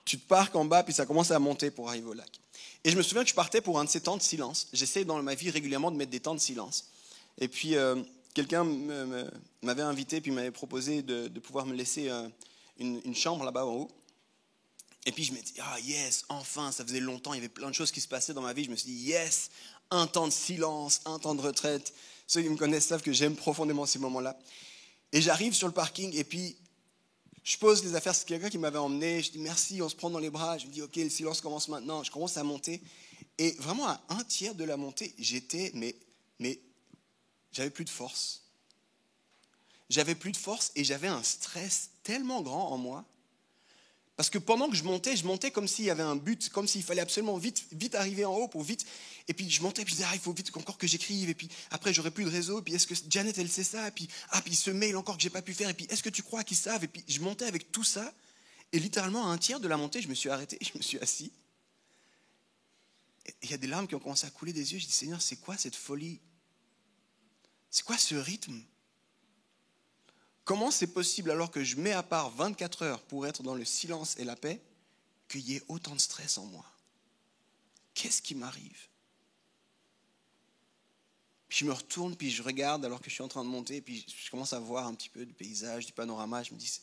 Tu te parques en bas, puis ça commence à monter pour arriver au lac. Et je me souviens que je partais pour un de ces temps de silence. J'essaie dans ma vie régulièrement de mettre des temps de silence. Et puis, quelqu'un m'avait invité, puis m'avait proposé de pouvoir me laisser une chambre là-bas en haut. Et puis, je me dis, yes, enfin, ça faisait longtemps, il y avait plein de choses qui se passaient dans ma vie. Je me suis dit, yes, un temps de silence, un temps de retraite. Ceux qui me connaissent savent que j'aime profondément ces moments-là. Et j'arrive sur le parking, et puis, je pose les affaires, c'est quelqu'un qui m'avait emmené, je dis merci, on se prend dans les bras, je me dis ok, le silence commence maintenant, je commence à monter, et vraiment à un tiers de la montée, j'étais, mais j'avais plus de force. J'avais plus de force et j'avais un stress tellement grand en moi, parce que pendant que je montais comme s'il y avait un but, comme s'il fallait absolument vite arriver en haut pour vite. Et puis je montais, puis je disais, il faut vite encore que j'écrive, et puis après j'aurai plus de réseau, et puis est-ce que Janet elle sait ça, et puis ce mail encore que j'ai pas pu faire, et puis est-ce que tu crois qu'ils savent, et puis je montais avec tout ça, et littéralement à un tiers de la montée, je me suis arrêté, je me suis assis. Et il y a des larmes qui ont commencé à couler des yeux, je dis, Seigneur, c'est quoi cette folie? C'est quoi ce rythme? Comment c'est possible, alors que je mets à part 24 heures pour être dans le silence et la paix, qu'il y ait autant de stress en moi? Qu'est-ce qui m'arrive? Puis je me retourne, puis je regarde alors que je suis en train de monter, puis je commence à voir un petit peu du paysage, du panorama. Je me dis,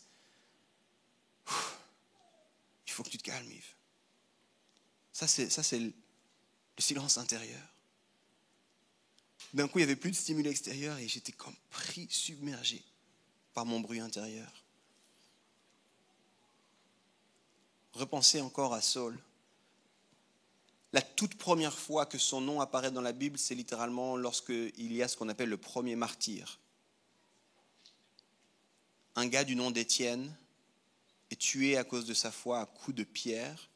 il faut que tu te calmes, Yves. Ça, c'est le silence intérieur. D'un coup, il n'y avait plus de stimuli extérieur et j'étais comme pris, submergé par mon bruit intérieur. Repensez encore à Saul. La toute première fois que son nom apparaît dans la Bible, c'est littéralement lorsqu'il y a ce qu'on appelle le premier martyr. Un gars du nom d'Étienne est tué à cause de sa foi à coups de pierre.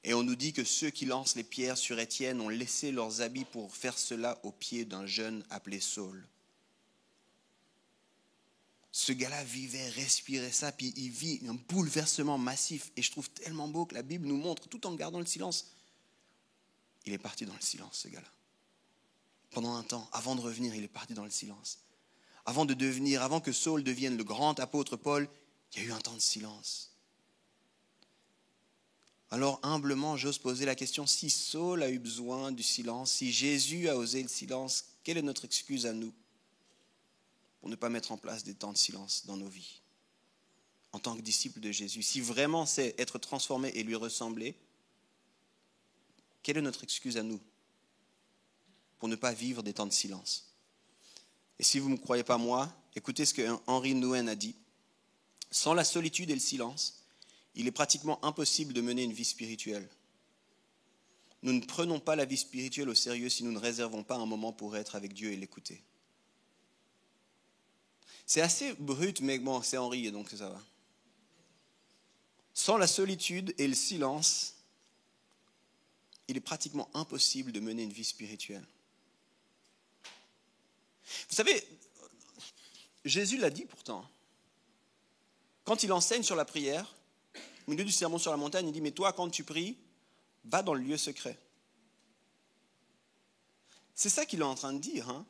Et on nous dit que ceux qui lancent les pierres sur Étienne ont laissé leurs habits pour faire cela aux pieds d'un jeune appelé Saul. Ce gars-là vivait, respirait ça, puis il vit un bouleversement massif. Et je trouve tellement beau que la Bible nous montre, tout en gardant le silence, il est parti dans le silence, ce gars-là. Pendant un temps, avant de revenir, il est parti dans le silence. Avant que Saul devienne le grand apôtre Paul, il y a eu un temps de silence. Alors humblement, j'ose poser la question, si Saul a eu besoin du silence, si Jésus a osé le silence, quelle est notre excuse à nous pour ne pas mettre en place des temps de silence dans nos vies en tant que disciples de Jésus? Si vraiment c'est être transformé et lui ressembler, quelle est notre excuse à nous pour ne pas vivre des temps de silence? Et si vous ne me croyez pas moi, écoutez ce que Henry Nouwen a dit. Sans la solitude et le silence, il est pratiquement impossible de mener une vie spirituelle. Nous ne prenons pas la vie spirituelle au sérieux si nous ne réservons pas un moment pour être avec Dieu et l'écouter. C'est assez brut, mais bon, c'est Henri, donc ça va. Sans la solitude et le silence, il est pratiquement impossible de mener une vie spirituelle. Vous savez, Jésus l'a dit pourtant. Quand il enseigne sur la prière, au milieu du sermon sur la montagne, il dit « Mais toi, quand tu pries, va dans le lieu secret. » C'est ça qu'il est en train de dire. Hein?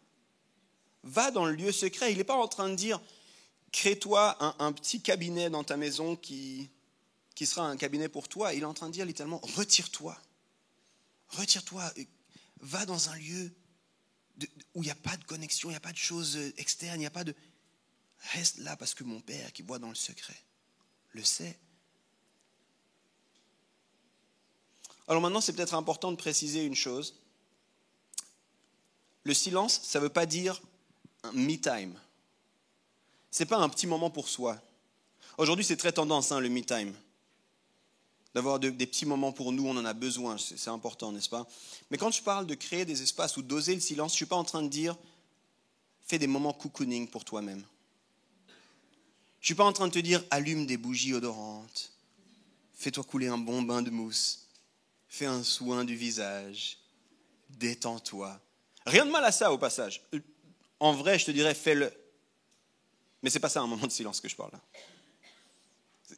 Va dans le lieu secret. Il n'est pas en train de dire « Crée-toi un petit cabinet dans ta maison qui sera un cabinet pour toi. » Il est en train de dire littéralement « Retire-toi. Retire-toi. Va dans un lieu où il n'y a pas de connexion, il n'y a pas de choses externes, il n'y a pas de... Reste là parce que mon Père qui voit dans le secret le sait. » Alors maintenant, c'est peut-être important de préciser une chose. Le silence, ça ne veut pas dire un me time. Ce n'est pas un petit moment pour soi. Aujourd'hui, c'est très tendance, le me time. D'avoir des petits moments pour nous, on en a besoin, c'est important, n'est-ce pas? Mais quand je parle de créer des espaces ou d'oser le silence, je ne suis pas en train de dire fais des moments cocooning pour toi-même. Je ne suis pas en train de te dire allume des bougies odorantes, fais-toi couler un bon bain de mousse, fais un soin du visage, détends-toi. Rien de mal à ça au passage. En vrai, je te dirais fais-le. Mais ce n'est pas ça un moment de silence que je parle là.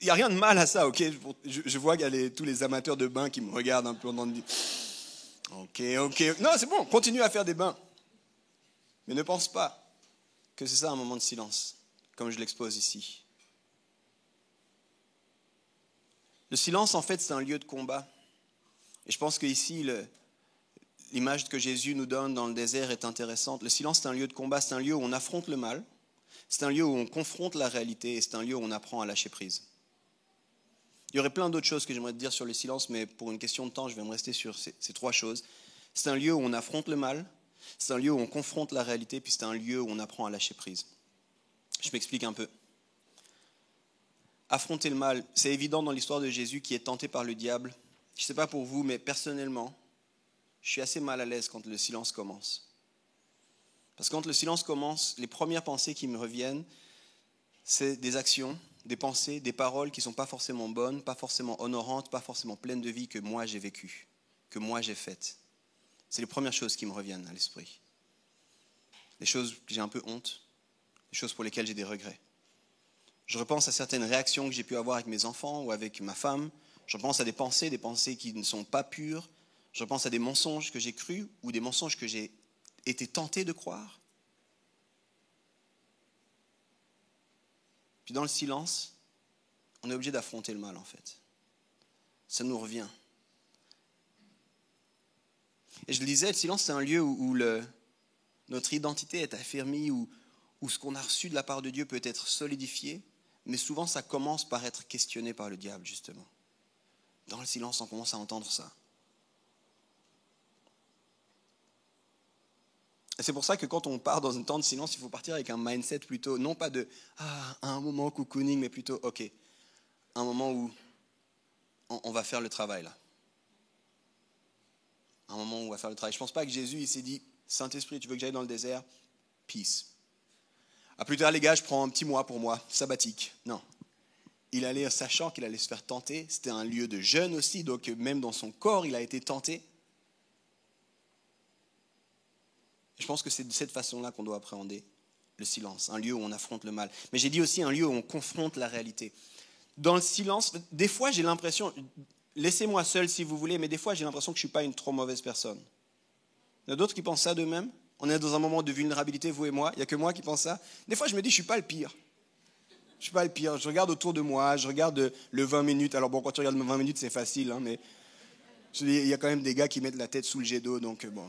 Il n'y a rien de mal à ça, ok? Je vois qu'il y a tous les amateurs de bains qui me regardent un peu en disant ok. Non, c'est bon, continue à faire des bains. Mais ne pense pas que c'est ça un moment de silence, comme je l'expose ici. Le silence, en fait, c'est un lieu de combat. Et je pense qu'ici, l'image que Jésus nous donne dans le désert est intéressante. Le silence, c'est un lieu de combat, c'est un lieu où on affronte le mal, c'est un lieu où on confronte la réalité et c'est un lieu où on apprend à lâcher prise. Il y aurait plein d'autres choses que j'aimerais te dire sur le silence, mais pour une question de temps, je vais me rester sur ces trois choses. C'est un lieu où on affronte le mal, c'est un lieu où on confronte la réalité, puis c'est un lieu où on apprend à lâcher prise. Je m'explique un peu. Affronter le mal, c'est évident dans l'histoire de Jésus qui est tenté par le diable. Je ne sais pas pour vous, mais personnellement, je suis assez mal à l'aise quand le silence commence. Parce que quand le silence commence, les premières pensées qui me reviennent, c'est des actions, des pensées, des paroles qui ne sont pas forcément bonnes, pas forcément honorantes, pas forcément pleines de vie que moi j'ai vécues, que moi j'ai faites. C'est les premières choses qui me reviennent à l'esprit. Les choses que j'ai un peu honte, les choses pour lesquelles j'ai des regrets. Je repense à certaines réactions que j'ai pu avoir avec mes enfants ou avec ma femme. Je repense à des pensées qui ne sont pas pures. Je repense à des mensonges que j'ai crus ou des mensonges que j'ai été tenté de croire. Puis dans le silence, on est obligé d'affronter le mal en fait. Ça nous revient. Et je le disais, le silence c'est un lieu où notre identité est affermie, où ce qu'on a reçu de la part de Dieu peut être solidifié, mais souvent ça commence par être questionné par le diable justement. Dans le silence, on commence à entendre ça. Et c'est pour ça que quand on part dans un temps de silence, il faut partir avec un mindset plutôt, non pas de un moment cocooning, mais plutôt ok, un moment où on va faire le travail là. Un moment où on va faire le travail. Je ne pense pas que Jésus il s'est dit Saint-Esprit, tu veux que j'aille dans le désert? Peace. À plus tard les gars, je prends un petit mois pour moi, sabbatique. Non. Il allait sachant qu'il allait se faire tenter. C'était un lieu de jeûne aussi, donc même dans son corps, il a été tenté. Je pense que c'est de cette façon-là qu'on doit appréhender le silence, un lieu où on affronte le mal. Mais j'ai dit aussi un lieu où on confronte la réalité. Dans le silence, des fois j'ai l'impression, laissez-moi seul si vous voulez, mais des fois j'ai l'impression que je ne suis pas une trop mauvaise personne. Il y en a d'autres qui pensent ça d'eux-mêmes. On est dans un moment de vulnérabilité, vous et moi. Il n'y a que moi qui pense ça. Des fois je me dis, je ne suis pas le pire. Je ne suis pas le pire. Je regarde autour de moi, je regarde le 20 minutes. Alors bon, quand tu regardes le 20 minutes, c'est facile, hein, mais il y a quand même des gars qui mettent la tête sous le jet d'eau, donc bon,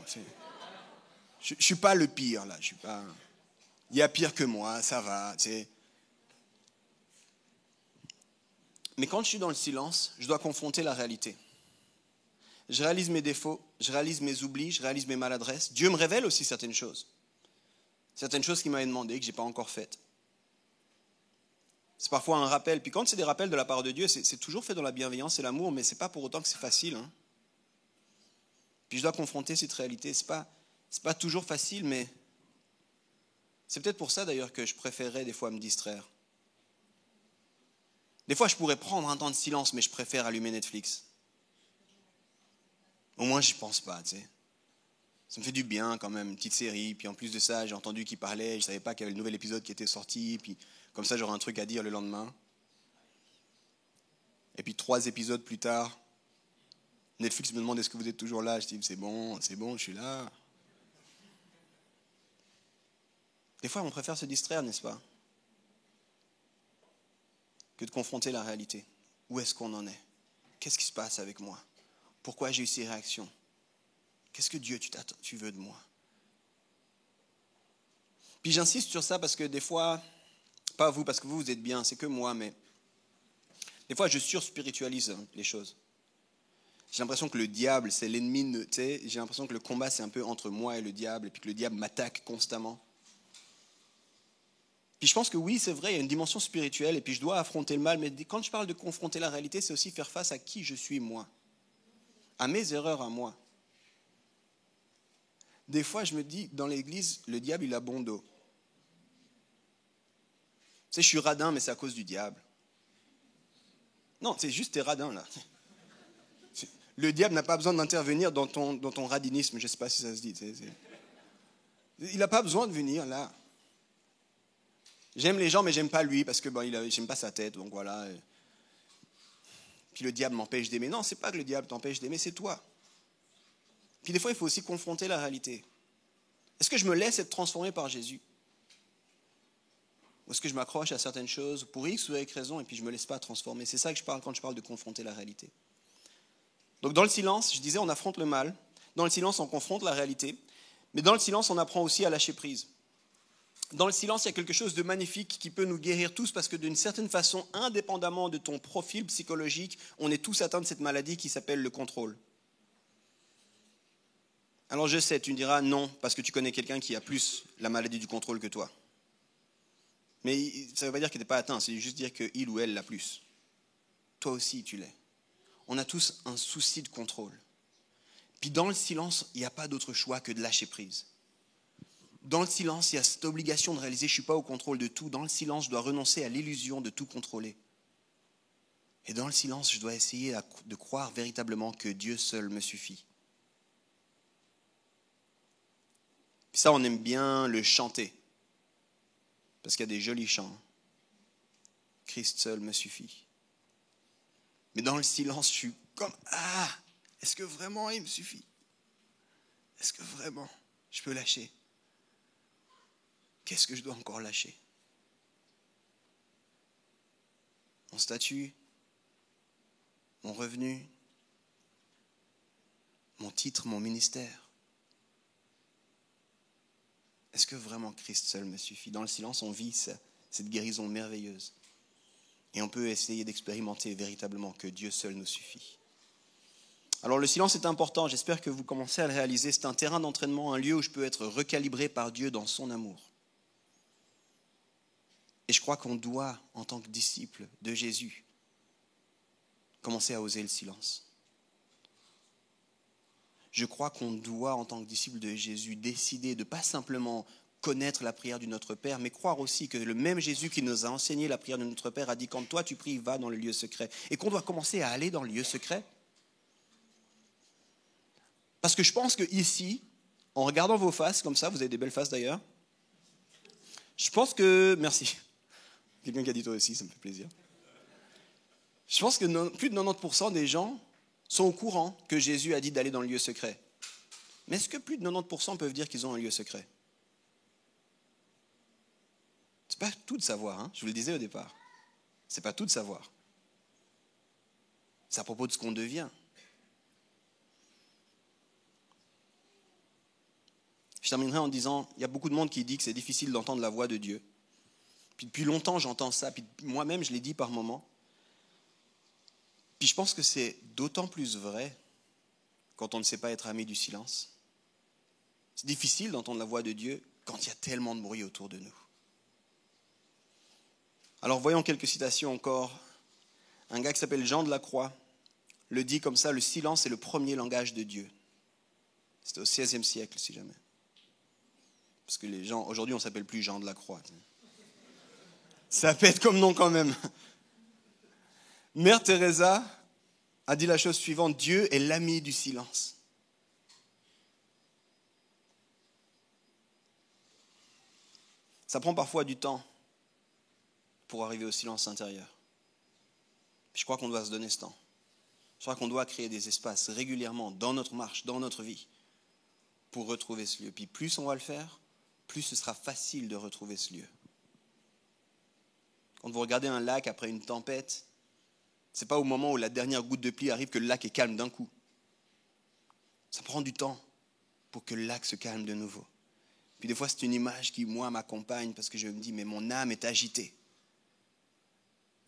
je ne suis pas le pire, là. Il y a pire que moi, ça va, tu sais. Mais quand je suis dans le silence, je dois confronter la réalité. Je réalise mes défauts, je réalise mes oublis, je réalise mes maladresses. Dieu me révèle aussi certaines choses. Certaines choses qu'il m'avait demandé, que je n'ai pas encore faites. C'est parfois un rappel. Puis quand c'est des rappels de la part de Dieu, c'est toujours fait dans la bienveillance et l'amour, mais ce n'est pas pour autant que c'est facile, hein. Puis je dois confronter cette réalité. Ce n'est pas toujours facile, mais c'est peut-être pour ça d'ailleurs que je préférerais des fois me distraire. Des fois, je pourrais prendre un temps de silence, mais je préfère allumer Netflix. Au moins, j'y pense pas, tu sais. Ça me fait du bien quand même, une petite série. Puis en plus de ça, j'ai entendu qu'il parlait, je ne savais pas qu'il y avait le nouvel épisode qui était sorti. Puis comme ça, j'aurai un truc à dire le lendemain. Et puis 3 épisodes plus tard, Netflix me demande est-ce que vous êtes toujours là. Je dis c'est bon, je suis là. Des fois, on préfère se distraire, n'est-ce pas, que de confronter la réalité. Où est-ce qu'on en est? Qu'est-ce qui se passe avec moi? Pourquoi j'ai eu ces réactions? Qu'est-ce que Dieu, tu veux de moi? Puis j'insiste sur ça parce que des fois, pas vous, parce que vous êtes bien, c'est que moi, mais des fois, je surspiritualise les choses. J'ai l'impression que le diable, c'est l'ennemi, tu sais, j'ai l'impression que le combat, c'est un peu entre moi et le diable, et puis que le diable m'attaque constamment. Puis je pense que oui, c'est vrai, il y a une dimension spirituelle, et puis je dois affronter le mal, mais quand je parle de confronter la réalité, c'est aussi faire face à qui je suis moi, à mes erreurs à moi. Des fois, je me dis, dans l'église, le diable, il a bon dos. Tu sais, je suis radin, mais c'est à cause du diable. Non, c'est juste t'es radin, là. Le diable n'a pas besoin d'intervenir dans ton radinisme, je ne sais pas si ça se dit. Il n'a pas besoin de venir là. J'aime les gens, mais j'aime pas lui, parce que j'aime pas sa tête, donc voilà. Puis le diable m'empêche d'aimer. Non, c'est pas que le diable t'empêche d'aimer, c'est toi. Puis des fois, il faut aussi confronter la réalité. Est-ce que je me laisse être transformé par Jésus? Ou est-ce que je m'accroche à certaines choses pour X ou Y raison, et puis je ne me laisse pas transformer? C'est ça que je parle quand je parle de confronter la réalité. Donc dans le silence, je disais, on affronte le mal. Dans le silence, on confronte la réalité. Mais dans le silence, on apprend aussi à lâcher prise. Dans le silence, il y a quelque chose de magnifique qui peut nous guérir tous parce que d'une certaine façon, indépendamment de ton profil psychologique, on est tous atteints de cette maladie qui s'appelle le contrôle. Alors je sais, tu me diras non, parce que tu connais quelqu'un qui a plus la maladie du contrôle que toi. Mais ça ne veut pas dire qu'il n'est pas atteint, c'est juste dire qu'il ou elle l'a plus. Toi aussi, tu l'es. On a tous un souci de contrôle. Puis dans le silence, il n'y a pas d'autre choix que de lâcher prise. Dans le silence, il y a cette obligation de réaliser je ne suis pas au contrôle de tout. Dans le silence, je dois renoncer à l'illusion de tout contrôler. Et dans le silence, je dois essayer de croire véritablement que Dieu seul me suffit. Puis ça, on aime bien le chanter. Parce qu'il y a des jolis chants. Christ seul me suffit. Mais dans le silence, je suis comme, est-ce que vraiment il me suffit? Est-ce que vraiment je peux lâcher? Qu'est-ce que je dois encore lâcher? Mon statut, mon revenu, mon titre, mon ministère. Est-ce que vraiment Christ seul me suffit? Dans le silence, on vit cette guérison merveilleuse. Et on peut essayer d'expérimenter véritablement que Dieu seul nous suffit. Alors le silence est important, j'espère que vous commencez à le réaliser. C'est un terrain d'entraînement, un lieu où je peux être recalibré par Dieu dans son amour. Et je crois qu'on doit, en tant que disciple de Jésus, commencer à oser le silence. Je crois qu'on doit, en tant que disciple de Jésus, décider de ne pas simplement connaître la prière du Notre Père, mais croire aussi que le même Jésus qui nous a enseigné la prière de Notre Père a dit quand toi tu pries, va dans le lieu secret. Et qu'on doit commencer à aller dans le lieu secret. Parce que je pense qu'ici, en regardant vos faces, comme ça, vous avez des belles faces d'ailleurs, Je pense que... Merci. Quelqu'un qui a dit toi aussi, ça me fait plaisir. Je pense que plus de 90% des gens sont au courant que Jésus a dit d'aller dans le lieu secret. Mais est-ce que plus de 90% peuvent dire qu'ils ont un lieu secret? C'est pas tout de savoir, hein? Je vous le disais au départ. C'est pas tout de savoir. C'est à propos de ce qu'on devient. Je terminerai en disant, il y a beaucoup de monde qui dit que c'est difficile d'entendre la voix de Dieu. Puis depuis longtemps, j'entends ça. Puis moi-même, je l'ai dit par moments. Puis je pense que c'est d'autant plus vrai quand on ne sait pas être ami du silence. C'est difficile d'entendre la voix de Dieu quand il y a tellement de bruit autour de nous. Alors voyons quelques citations encore. Un gars qui s'appelle Jean de la Croix le dit comme ça, le silence est le premier langage de Dieu. C'était au XVIe siècle, si jamais. Parce que les gens, aujourd'hui, on ne s'appelle plus Jean de la Croix. Ça pète comme nom quand même. Mère Teresa a dit la chose suivante, Dieu est l'ami du silence. Ça prend parfois du temps pour arriver au silence intérieur. Je crois qu'on doit se donner ce temps. Je crois qu'on doit créer des espaces régulièrement dans notre marche, dans notre vie, pour retrouver ce lieu. Puis plus on va le faire, plus ce sera facile de retrouver ce lieu. Quand vous regardez un lac après une tempête, ce n'est pas au moment où la dernière goutte de pluie arrive que le lac est calme d'un coup. Ça prend du temps pour que le lac se calme de nouveau. Puis des fois, c'est une image qui, moi, m'accompagne parce que je me dis, mais mon âme est agitée.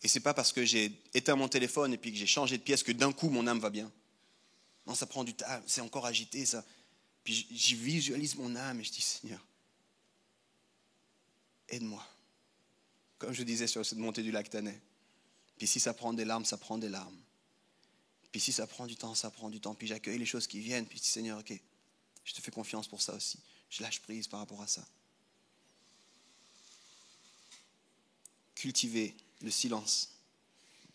Et ce n'est pas parce que j'ai éteint mon téléphone et puis que j'ai changé de pièce que d'un coup, mon âme va bien. Non, ça prend du temps, c'est encore agité, ça. Puis j'y visualise mon âme et je dis, Seigneur, aide-moi. Comme je disais sur cette montée du lac Tanais. Puis si ça prend des larmes, ça prend des larmes. Puis si ça prend du temps, ça prend du temps. Puis j'accueille les choses qui viennent. Puis je dis, Seigneur, ok, je te fais confiance pour ça aussi. Je lâche prise par rapport à ça. Cultiver le silence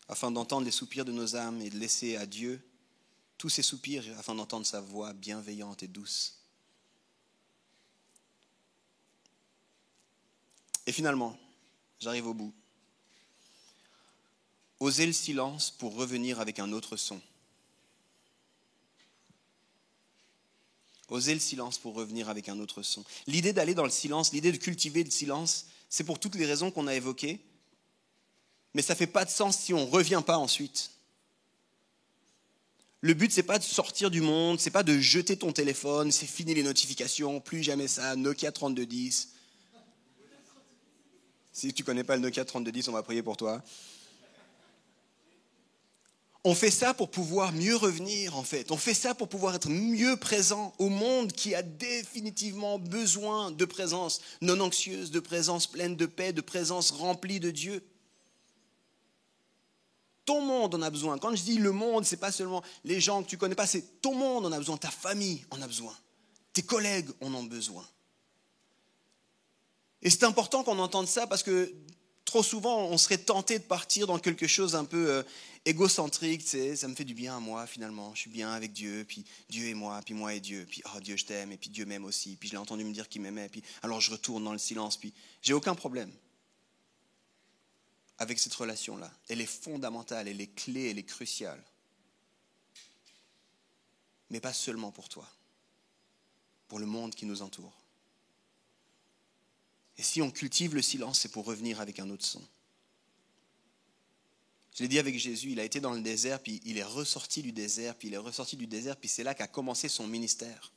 afin d'entendre les soupirs de nos âmes et de laisser à Dieu tous ces soupirs afin d'entendre sa voix bienveillante et douce. Et finalement, j'arrive au bout. Oser le silence pour revenir avec un autre son. Oser le silence pour revenir avec un autre son. L'idée d'aller dans le silence, l'idée de cultiver le silence, c'est pour toutes les raisons qu'on a évoquées. Mais ça ne fait pas de sens si on ne revient pas ensuite. Le but, ce n'est pas de sortir du monde, ce n'est pas de jeter ton téléphone, c'est fini les notifications, plus jamais ça, Nokia 3210. Si tu ne connais pas le Nokia 3210, on va prier pour toi. On fait ça pour pouvoir mieux revenir, en fait. On fait ça pour pouvoir être mieux présent au monde qui a définitivement besoin de présence non anxieuse, de présence pleine de paix, de présence remplie de Dieu. Ton monde en a besoin. Quand je dis le monde, ce n'est pas seulement les gens que tu ne connais pas, c'est ton monde en a besoin, ta famille en a besoin, tes collègues en ont besoin. Et c'est important qu'on entende ça parce que trop souvent, on serait tenté de partir dans quelque chose un peu égocentrique. Tu sais, ça me fait du bien à moi finalement, je suis bien avec Dieu, puis Dieu et moi et Dieu, puis oh, Dieu je t'aime, et puis Dieu m'aime aussi, puis je l'ai entendu me dire qu'il m'aimait, puis alors je retourne dans le silence, puis j'ai aucun problème avec cette relation-là. Elle est fondamentale, elle est clé, elle est cruciale. Mais pas seulement pour toi, pour le monde qui nous entoure. Et si on cultive le silence, c'est pour revenir avec un autre son. Je l'ai dit avec Jésus, il a été dans le désert, puis il est ressorti du désert, puis c'est là qu'a commencé son ministère.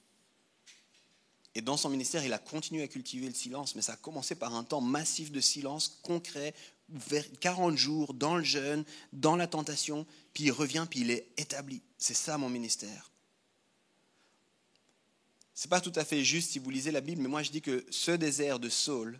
Et dans son ministère, il a continué à cultiver le silence, mais ça a commencé par un temps massif de silence, concret, vers 40 jours, dans le jeûne, dans la tentation, puis il revient, puis il est établi. C'est ça mon ministère. Ce n'est pas tout à fait juste si vous lisez la Bible, mais moi je dis que ce désert de Saul,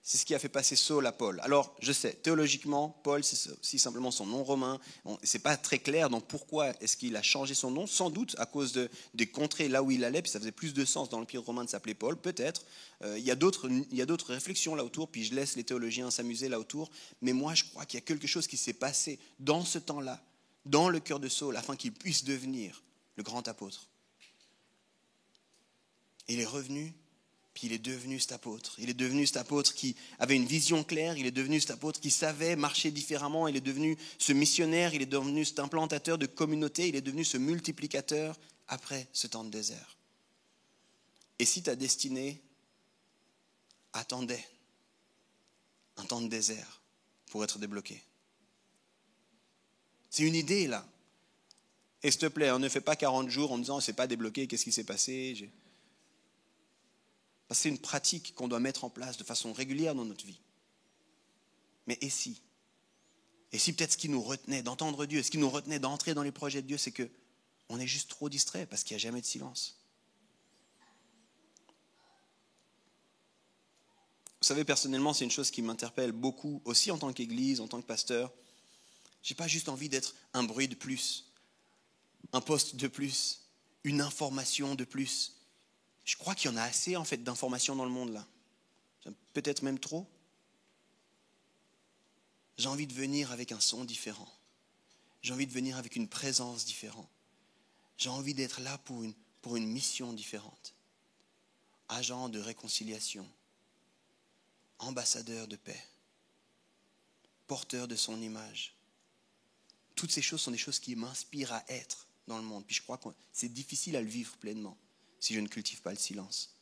c'est ce qui a fait passer Saul à Paul. Alors, je sais, théologiquement, Paul, c'est aussi simplement son nom romain. Ce n'est pas très clair dans pourquoi est-ce qu'il a changé son nom. Sans doute à cause des contrées là où il allait, puis ça faisait plus de sens dans l'Empire romain de s'appeler Paul, peut-être. Il y a d'autres réflexions là autour, puis je laisse les théologiens s'amuser là autour. Mais moi, je crois qu'il y a quelque chose qui s'est passé dans ce temps-là, dans le cœur de Saul, afin qu'il puisse devenir le grand apôtre. Et il est revenu, Puis il est devenu cet apôtre. Il est devenu cet apôtre qui avait une vision claire. Il est devenu cet apôtre qui savait marcher différemment. Il est devenu ce missionnaire. Il est devenu cet implantateur de communauté. Il est devenu ce multiplicateur après ce temps de désert. Et si ta destinée attendait un temps de désert pour être débloquée? C'est une idée là. Et s'il te plaît, on ne fait pas 40 jours en disant c'est pas débloqué, qu'est-ce qui s'est passé? Parce que c'est une pratique qu'on doit mettre en place de façon régulière dans notre vie. Mais et si peut-être ce qui nous retenait d'entendre Dieu, ce qui nous retenait d'entrer dans les projets de Dieu, c'est qu'on est juste trop distrait parce qu'il n'y a jamais de silence. Vous savez, personnellement, c'est une chose qui m'interpelle beaucoup, aussi en tant qu'église, en tant que pasteur. Je n'ai pas juste envie d'être un bruit de plus, un poste de plus, une information de plus. Je crois qu'il y en a assez en fait d'informations dans le monde là. Peut-être même trop. J'ai envie de venir avec un son différent. J'ai envie de venir avec une présence différente. J'ai envie d'être là pour une mission différente. Agent de réconciliation, ambassadeur de paix, porteur de son image. Toutes ces choses sont des choses qui m'inspirent à être dans le monde. Puis je crois que c'est difficile à le vivre pleinement si je ne cultive pas le silence.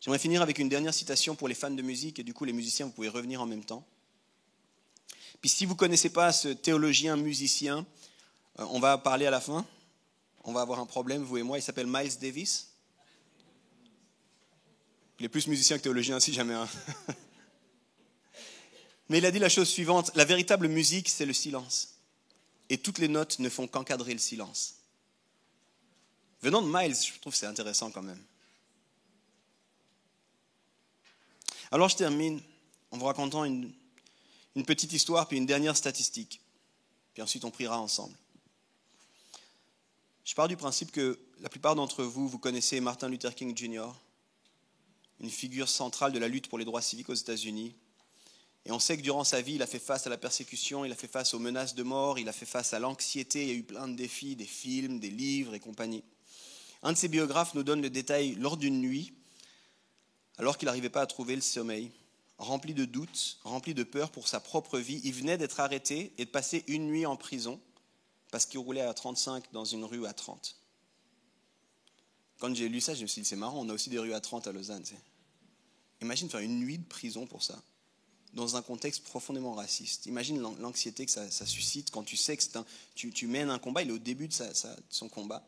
J'aimerais finir avec une dernière citation pour les fans de musique, et du coup les musiciens, vous pouvez revenir en même temps. Puis si vous ne connaissez pas ce théologien musicien, on va parler à la fin, on va avoir un problème, vous et moi, il s'appelle Miles Davis. Il est plus musicien que théologien, si jamais. Mais il a dit la chose suivante, la véritable musique, c'est le silence. Et toutes les notes ne font qu'encadrer le silence. Venant de Miles, je trouve que c'est intéressant quand même. Alors je termine en vous racontant une petite histoire, puis une dernière statistique. Puis ensuite on priera ensemble. Je pars du principe que la plupart d'entre vous, vous connaissez Martin Luther King Jr., une figure centrale de la lutte pour les droits civiques aux États-Unis. Et on sait que durant sa vie, il a fait face à la persécution, il a fait face aux menaces de mort, il a fait face à l'anxiété, il y a eu plein de défis, des films, des livres et compagnie. Un de ses biographes nous donne le détail lors d'une nuit, alors qu'il n'arrivait pas à trouver le sommeil, rempli de doutes, rempli de peur pour sa propre vie. Il venait d'être arrêté et de passer une nuit en prison parce qu'il roulait à 35 dans une rue à 30. Quand j'ai lu ça, je me suis dit, c'est marrant, on a aussi des rues à 30 à Lausanne. Imagine faire une nuit de prison pour ça, dans un contexte profondément raciste. Imagine l'anxiété que ça suscite quand tu sais que tu mènes un combat, il est au début de son combat.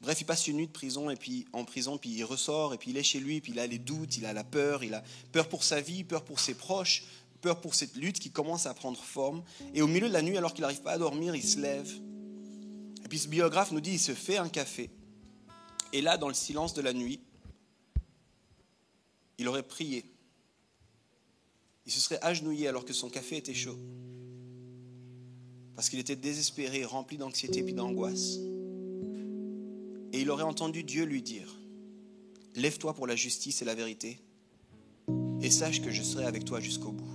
Bref, il passe une nuit de prison, et puis en prison, puis il ressort, et puis il est chez lui, puis il a les doutes, il a la peur, il a peur pour sa vie, peur pour ses proches, peur pour cette lutte qui commence à prendre forme. Et au milieu de la nuit, alors qu'il n'arrive pas à dormir, il se lève. Et puis ce biographe nous dit, il se fait un café. Et là, dans le silence de la nuit, il aurait prié. Il se serait agenouillé alors que son café était chaud. Parce qu'il était désespéré, rempli d'anxiété puis d'angoisse. Et il aurait entendu Dieu lui dire, « Lève-toi pour la justice et la vérité, et sache que je serai avec toi jusqu'au bout. »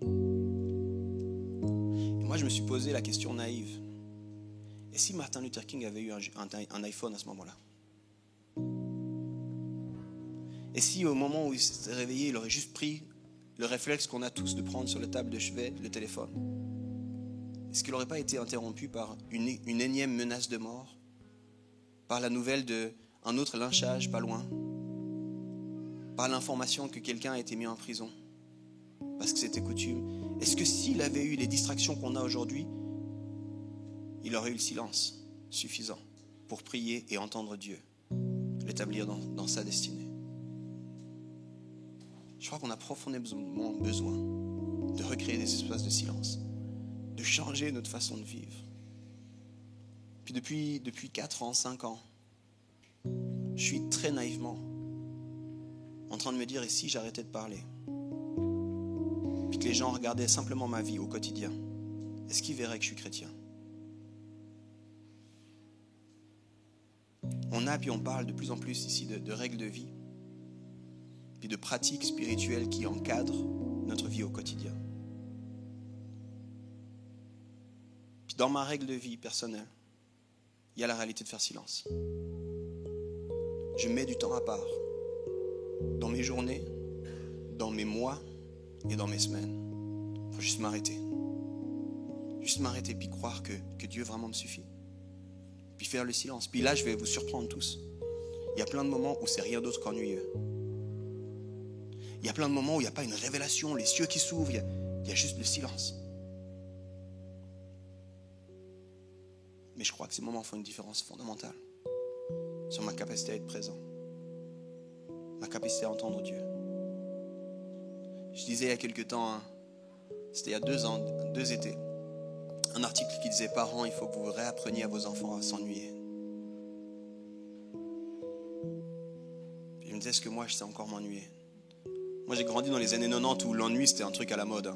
Et moi, je me suis posé la question naïve. Et si Martin Luther King avait eu un iPhone à ce moment-là? Et si au moment où il s'est réveillé, il aurait juste pris le réflexe qu'on a tous de prendre sur la table de chevet le téléphone? Est-ce qu'il n'aurait pas été interrompu par une énième menace de mort? Par la nouvelle d'un autre lynchage pas loin? Par l'information que quelqu'un a été mis en prison? Parce que c'était coutume. Est-ce que s'il avait eu les distractions qu'on a aujourd'hui, il aurait eu le silence suffisant pour prier et entendre Dieu, l'établir dans sa destinée? Je crois qu'on a profondément besoin de recréer des espaces de silence, de changer notre façon de vivre. Puis depuis 4 ans, 5 ans, je suis très naïvement en train de me dire, et si j'arrêtais de parler? Puis que les gens regardaient simplement ma vie au quotidien, est-ce qu'ils verraient que je suis chrétien? Puis on parle de plus en plus ici de règles de vie, puis de pratiques spirituelles qui encadrent notre vie au quotidien. Puis dans ma règle de vie personnelle, il y a la réalité de faire silence. je mets du temps à part dans mes journées, dans mes mois et dans mes semaines. Il faut juste m'arrêter. Juste m'arrêter puis croire que Dieu vraiment me suffit. Puis faire le silence. Puis là, je vais vous surprendre tous. Il y a plein de moments où c'est rien d'autre qu'ennuyeux. Il y a plein de moments où il n'y a pas une révélation, les cieux qui s'ouvrent, il y a juste le silence. Mais je crois que ces moments font une différence fondamentale sur ma capacité à être présent, ma capacité à entendre Dieu. Je disais il y a quelque temps, c'était il y a 2 ans, 2 étés, un article qui disait « Parents, il faut que vous réappreniez à vos enfants à s'ennuyer ». Puis je me disais, est-ce que moi je sais encore m'ennuyer? Moi j'ai grandi dans les années 90 où l'ennui c'était un truc à la mode.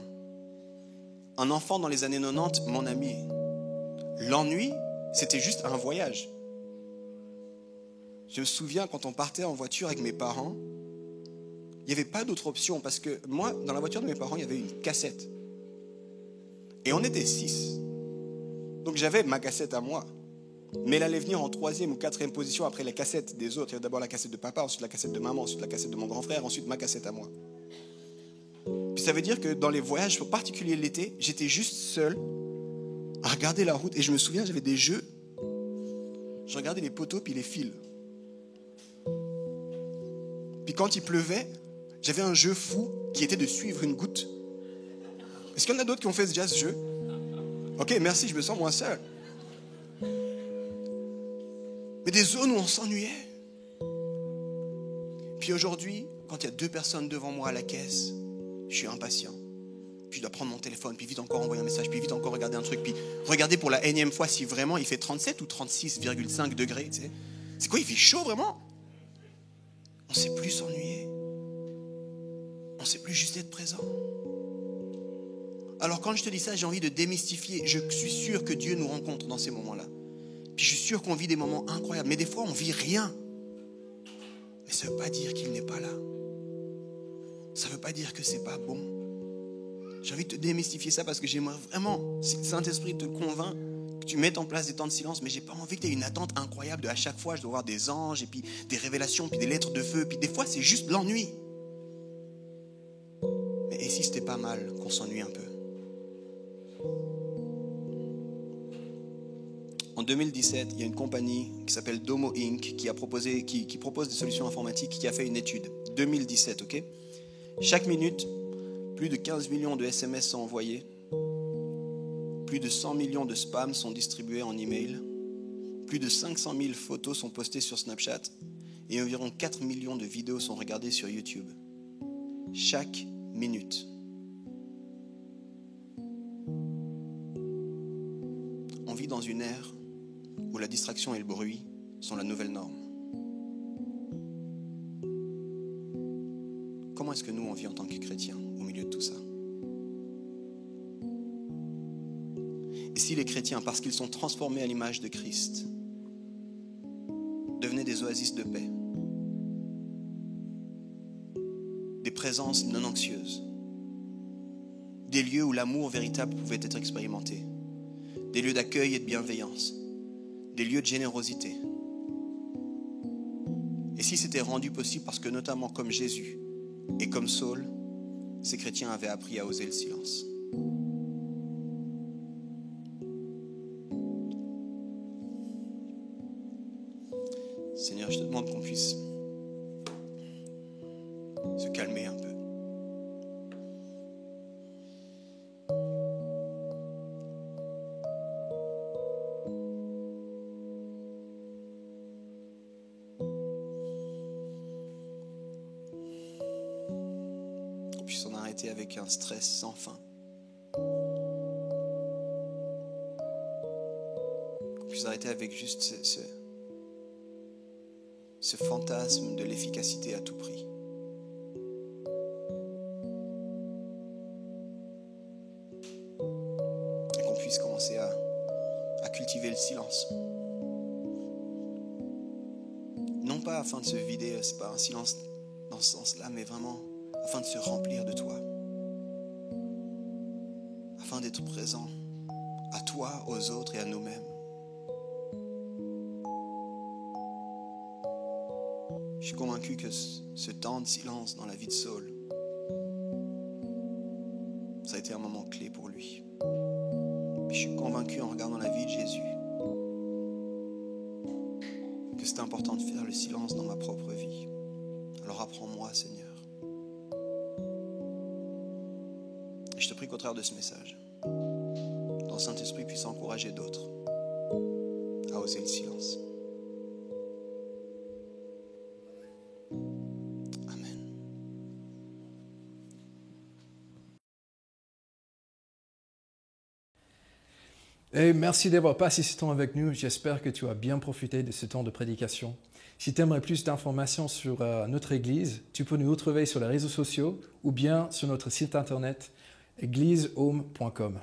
Un enfant dans les années 90, mon ami, l'ennui c'était juste un voyage. Je me souviens quand on partait en voiture avec mes parents, il n'y avait pas d'autre option parce que moi, dans la voiture de mes parents, il y avait une cassette. Et on était 6. Donc j'avais ma cassette à moi. Mais elle allait venir en 3e ou 4e position après les cassettes des autres. Il y avait d'abord la cassette de papa, ensuite la cassette de maman, ensuite la cassette de mon grand frère, ensuite ma cassette à moi. Puis ça veut dire que dans les voyages, en particulier l'été, j'étais juste seul à regarder la route. Et je me souviens, j'avais des jeux. Je regardais les poteaux puis les fils. Puis quand il pleuvait, j'avais un jeu fou qui était de suivre une goutte. Est-ce qu'il y en a d'autres qui ont fait déjà ce jeu? Ok, merci, je me sens moins seul. Mais des zones où on s'ennuyait. Puis aujourd'hui, quand il y a 2 personnes devant moi à la caisse, je suis impatient. Puis je dois prendre mon téléphone, puis vite encore envoyer un message, puis vite encore regarder un truc, puis regarder pour la énième fois si vraiment il fait 37 ou 36,5 degrés. Tu sais. C'est quoi, il fait chaud vraiment? On ne sait plus s'ennuyer. On ne sait plus juste être présent. Alors quand je te dis ça, j'ai envie de démystifier. Je suis sûr que Dieu nous rencontre dans ces moments-là. Puis je suis sûr qu'on vit des moments incroyables. Mais des fois, on ne vit rien. Mais ça ne veut pas dire qu'il n'est pas là. Ça ne veut pas dire que ce n'est pas bon. J'ai envie de te démystifier ça parce que j'aimerais vraiment, si le Saint-Esprit te convainc, que tu mettes en place des temps de silence, mais j'ai pas envie que tu aies une attente incroyable de à chaque fois je dois voir des anges et puis des révélations, puis des lettres de feu, puis des fois c'est juste l'ennui. Mais et si c'était pas mal qu'on s'ennuie un peu? En 2017, il y a une compagnie qui s'appelle Domo Inc. qui propose des solutions informatiques, qui a fait une étude. 2017, ok? Chaque minute, plus de 15 millions de SMS sont envoyés. Plus de 100 millions de spams sont distribués en email. Plus de 500 000 photos sont postées sur Snapchat. Et environ 4 millions de vidéos sont regardées sur YouTube. Chaque minute. On vit dans une ère où la distraction et le bruit sont la nouvelle norme. Comment est-ce que nous, on vit en tant que chrétiens au milieu de tout ça? Et si les chrétiens, parce qu'ils sont transformés à l'image de Christ, devenaient des oasis de paix, des présences non anxieuses, des lieux où l'amour véritable pouvait être expérimenté, des lieux d'accueil et de bienveillance, des lieux de générosité. Et si c'était rendu possible parce que notamment comme Jésus et comme Saul, ces chrétiens avaient appris à oser le silence. Seigneur, je te demande qu'on puisse se calmer un peu. Qu'on puisse en arrêter avec un stress sans fin. Qu'on puisse arrêter avec juste ce fantasme de l'efficacité à tout prix. Et qu'on puisse commencer à cultiver le silence. Non pas afin de se vider, c'est pas un silence dans ce sens-là, mais vraiment afin de se remplir de toi. Afin d'être présent à toi, aux autres et à nous-mêmes. suis convaincu que ce temps de silence dans la vie de Saul, ça a été un moment clé pour lui. Puis je suis convaincu en regardant la vie de Jésus que c'est important de faire le silence dans ma propre vie. Alors apprends-moi, Seigneur. Et je te prie qu'au travers de ce message, ton Saint-Esprit puisse encourager d'autres à oser le silence. Amen. Et merci d'avoir passé ce temps avec nous. J'espère que tu as bien profité de ce temps de prédication. Si tu aimerais plus d'informations sur notre Église, tu peux nous retrouver sur les réseaux sociaux ou bien sur notre site internet églisehome.com.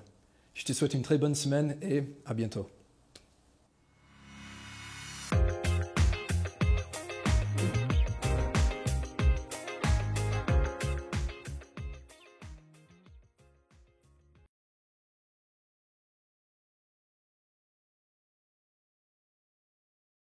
Je te souhaite une très bonne semaine et à bientôt.